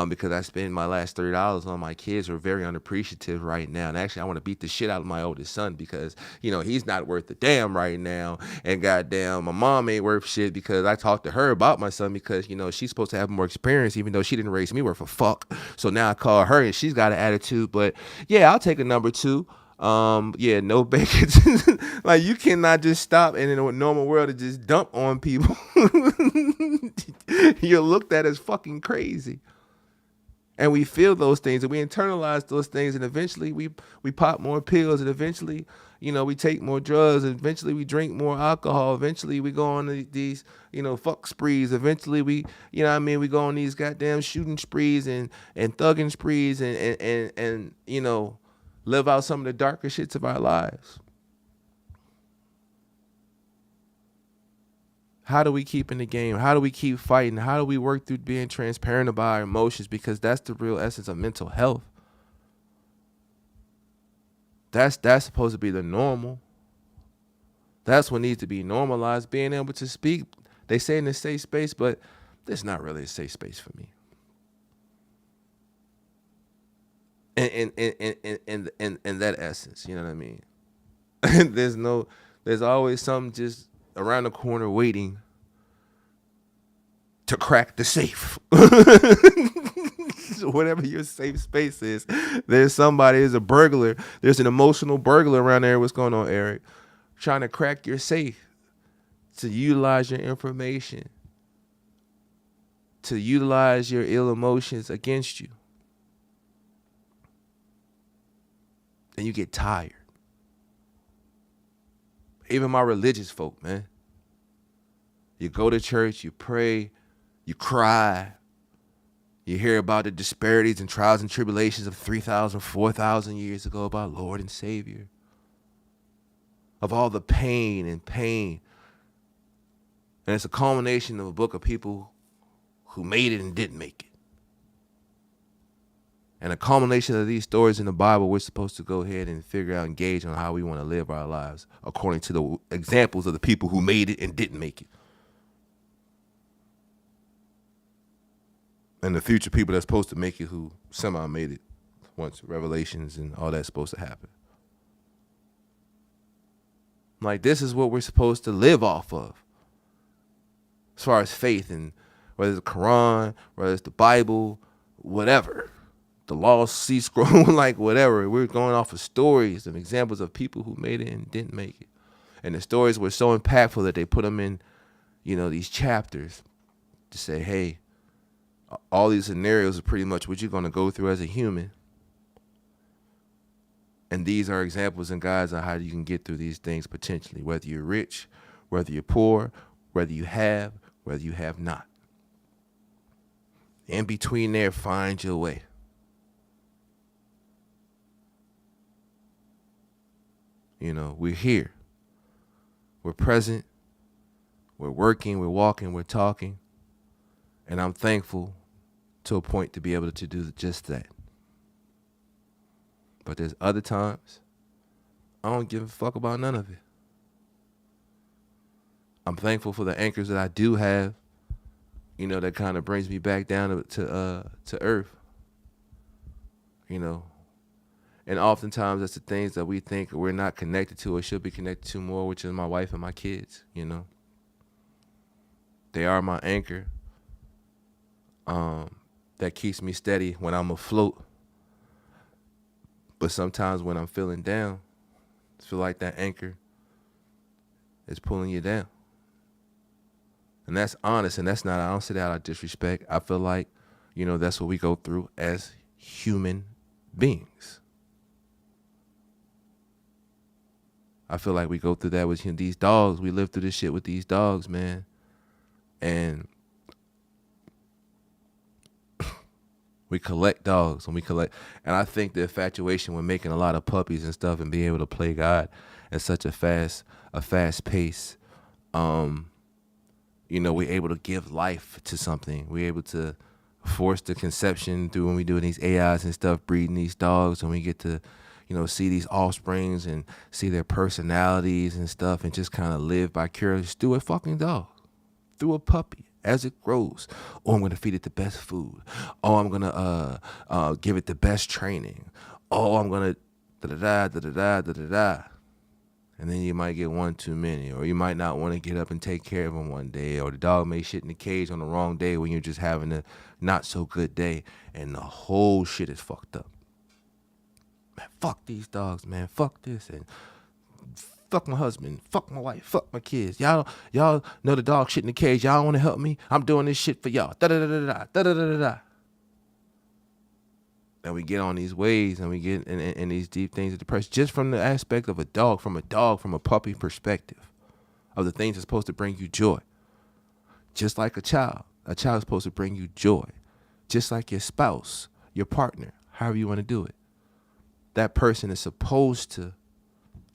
because I spent my last $30 on my kids who are very unappreciative right now. And actually, I want to beat the shit out of my oldest son because, you know, he's not worth a damn right now. And goddamn, my mom ain't worth shit because I talked to her about my son because, you know, she's supposed to have more experience even though she didn't raise me worth a fuck. So now I call her and she's got an attitude. But yeah, I'll take a number 2. Yeah, no bacon. Like, you cannot just stop and in a normal world to just dump on people. You're looked at as fucking crazy. And we feel those things and we internalize those things, and eventually we pop more pills, and eventually, you know, we take more drugs, and eventually we drink more alcohol. Eventually we go on these, you know, fuck sprees. Eventually we, you know what I mean, we go on these goddamn shooting sprees and thugging sprees and you know, live out some of the darker shits of our lives. How do we keep in the game? How do we keep fighting? How do we work through being transparent about our emotions? Because that's the real essence of mental health. That's supposed to be the normal. That's what needs to be normalized, being able to speak. They say in a safe space, but it's not really a safe space for me. In that essence, you know what I mean? There's always something just around the corner waiting to crack the safe. Whatever your safe space is, there's somebody, there's a burglar, there's an emotional burglar around there. What's going on, Eric? Trying to crack your safe to utilize your information, to utilize your ill emotions against you. And you get tired. Even my religious folk, man. You go to church, you pray, you cry. You hear about the disparities and trials and tribulations of 3,000, 4,000 years ago of our Lord and Savior. Of all the pain. And it's a culmination of a book of people who made it and didn't make it. And a culmination of these stories in the Bible, we're supposed to go ahead and figure out, engage on how we want to live our lives according to the examples of the people who made it and didn't make it. And the future people that's supposed to make it who somehow made it once revelations and all that's supposed to happen. Like, this is what we're supposed to live off of. As far as faith, and whether it's the Quran, whether it's the Bible, whatever. The Lost Sea Scroll, like whatever. We're going off of stories and examples of people who made it and didn't make it. And the stories were so impactful that they put them in, you know, these chapters to say, hey, all these scenarios are pretty much what you're going to go through as a human. And these are examples and guides on how you can get through these things potentially, whether you're rich, whether you're poor, whether you have not. In between there, find your way. You know, we're here. We're present. We're working. We're walking. We're talking. And I'm thankful to a point to be able to do just that. But there's other times I don't give a fuck about none of it. I'm thankful for the anchors that I do have, you know, that kind of brings me back down to earth, you know. And oftentimes that's the things that we think we're not connected to or should be connected to more, which is my wife and my kids, you know. They are my anchor that keeps me steady when I'm afloat. But sometimes when I'm feeling down, I feel like that anchor is pulling you down. And that's honest, and that's not, I don't say that out of disrespect. I feel like, you know, that's what we go through as human beings. I feel like we go through that with these dogs. We live through this shit with these dogs, man. And we collect dogs and and I think the infatuation with making a lot of puppies and stuff and being able to play God at such a fast pace, you know, we're able to give life to something. We're able to force the conception through when we do these AIs and stuff, breeding these dogs, and we get to, you know, see these offsprings and see their personalities and stuff and just kind of live vicariously through a fucking dog, through a puppy as it grows. Oh, I'm going to feed it the best food. Oh, I'm going to give it the best training. Oh, I'm going to da-da-da, da-da-da, da-da-da. And then you might get one too many, or you might not want to get up and take care of them one day, or the dog may shit in the cage on the wrong day when you're just having a not so good day, and the whole shit is fucked up. Man, fuck these dogs, man. Fuck this, and fuck my husband, fuck my wife, fuck my kids. Y'all know the dog shit in the cage. Y'all want to help me? I'm doing this shit for y'all. Da da da da da da da da. And we get on these ways and we get in these deep things of depression just from the aspect of a dog, from a puppy perspective of the things that's supposed to bring you joy. Just like a child is supposed to bring you joy. Just like your spouse, your partner, however you want to do it. That person is supposed to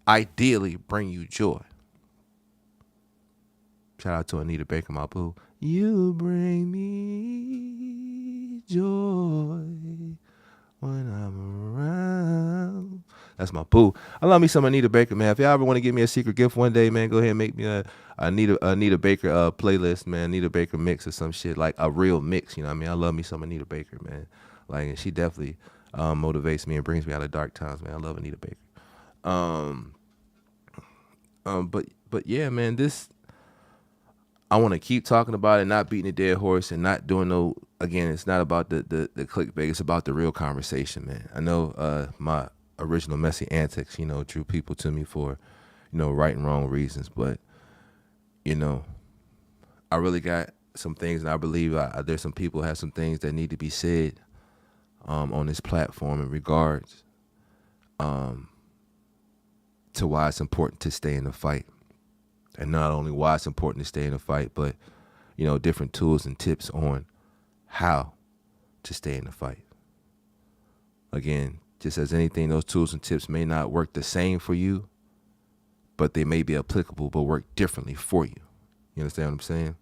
ideally bring you joy. Shout out to Anita Baker, my boo. You bring me joy when I'm around. That's my boo. I love me some Anita Baker, man. If y'all ever want to give me a secret gift one day, man, go ahead and make me a Anita Baker playlist, man. Anita Baker mix or some shit, like a real mix. You know what I mean? I love me some Anita Baker, man. Like, and she definitely motivates me and brings me out of dark times, man. I love Anita Baker. But yeah, man, I want to keep talking about it, not beating a dead horse and not doing no, again, it's not about the clickbait. It's about the real conversation, man. I know my original messy antics, you know, drew people to me for, you know, right and wrong reasons. But, you know, I really got some things, and I believe there's some people who have some things that need to be said on this platform in regards to why it's important to stay in the fight. And not only why it's important to stay in the fight, but, you know, different tools and tips on how to stay in the fight. Again, just as anything, those tools and tips may not work the same for you, but they may be applicable, but work differently for you. You understand what I'm saying?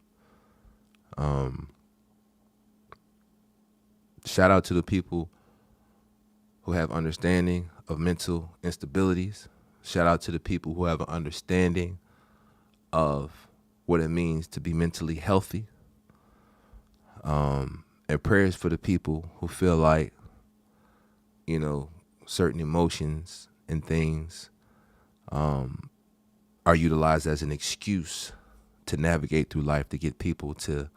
Shout out to the people who have understanding of mental instabilities. Shout out to the people who have an understanding of what it means to be mentally healthy. And prayers for the people who feel like, you know, certain emotions and things are utilized as an excuse to navigate through life, to get people to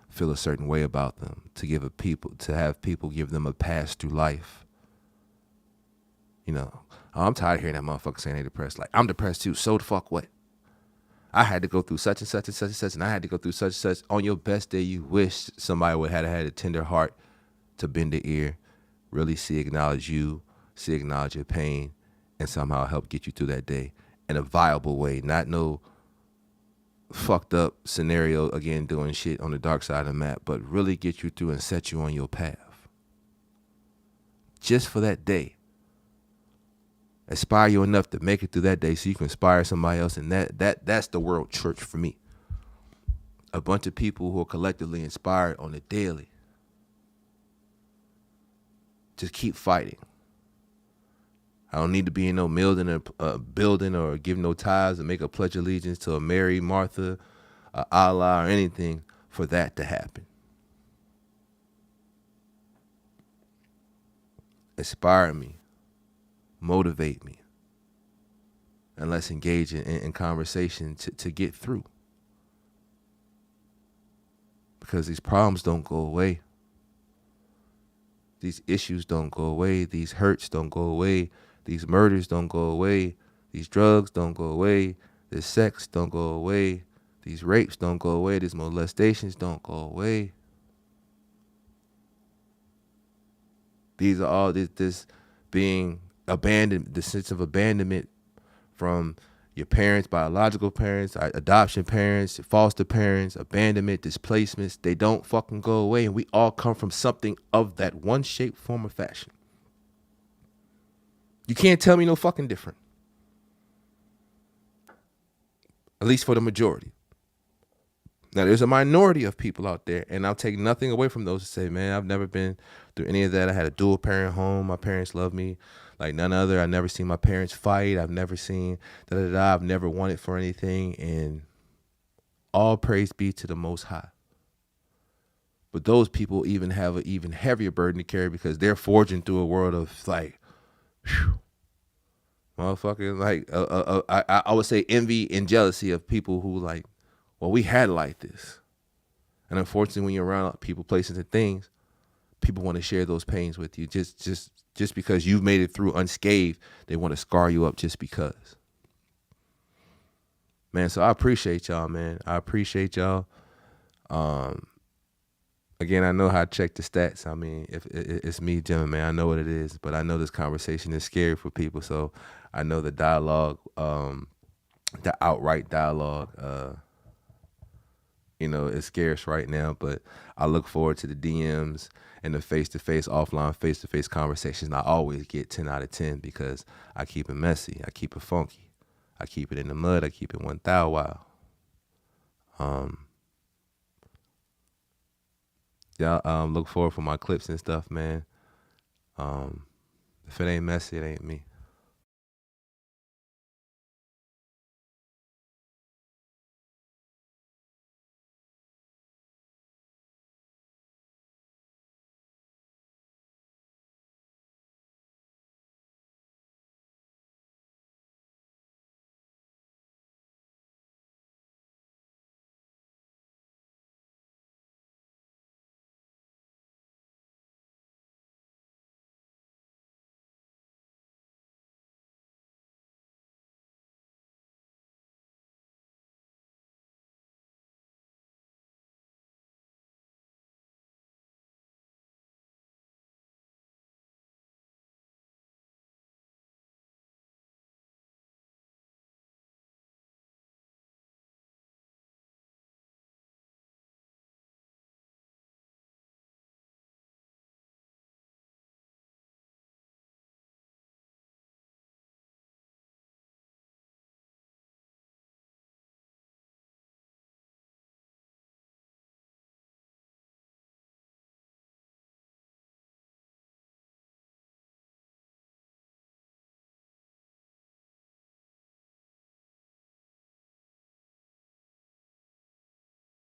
feel a certain way about them, to have people give them a pass through life. You know, I'm tired of hearing that motherfucker saying they depressed. Like, I'm depressed too. So the fuck what? I had to go through such and such and such and such, and I had to go through such and such. On your best day, you wish somebody would have had a tender heart to bend the ear, really acknowledge you, acknowledge your pain, and somehow help get you through that day in a viable way. Not no fucked up scenario, again, doing shit on the dark side of the map, but really get you through and set you on your path. Just for that day. inspire you enough to make it through that day so you can inspire somebody else. And that's the world church for me. A bunch of people who are collectively inspired on the daily. Just keep fighting. I don't need to be in no building or give no tithes and make a pledge of allegiance to a Mary, Martha, Allah, or anything for that to happen. Inspire me, motivate me, and let's engage in conversation to get through. Because these problems don't go away. These issues don't go away. These hurts don't go away. These murders don't go away. These drugs don't go away. This sex don't go away. These rapes don't go away. These molestations don't go away. These are all this being abandoned, the sense of abandonment from your parents, biological parents, adoption parents, foster parents, abandonment, displacements. They don't fucking go away. And we all come from something of that one shape, form, or fashion. You can't tell me no fucking different. At least for the majority. Now, there's a minority of people out there, and I'll take nothing away from those to say, man, I've never been through any of that. I had a dual parent home. My parents loved me like none other. I've never seen my parents fight. I've never seen da-da-da. I've never wanted for anything, and all praise be to the Most High. But those people even have an even heavier burden to carry because they're forging through a world of like, whew, motherfucker, like I would say envy and jealousy of people who like, well, we had it like this. And unfortunately, when you're around people, places, and things, people want to share those pains with you. Just because you've made it through unscathed, they want to scar you up just because. Man, so I appreciate y'all, man. I appreciate y'all. Again, I know how to check the stats. I mean, if it's me, Gemma, man, I know what it is. But I know this conversation is scary for people. So I know the dialogue, the outright dialogue, it's scarce right now, but I look forward to the DMs and the face-to-face, offline face-to-face conversations. I always get 10 out of 10 because I keep it messy. I keep it funky. I keep it in the mud. I keep it 1,000 wild. Y'all look forward for my clips and stuff, man. If it ain't messy, it ain't me.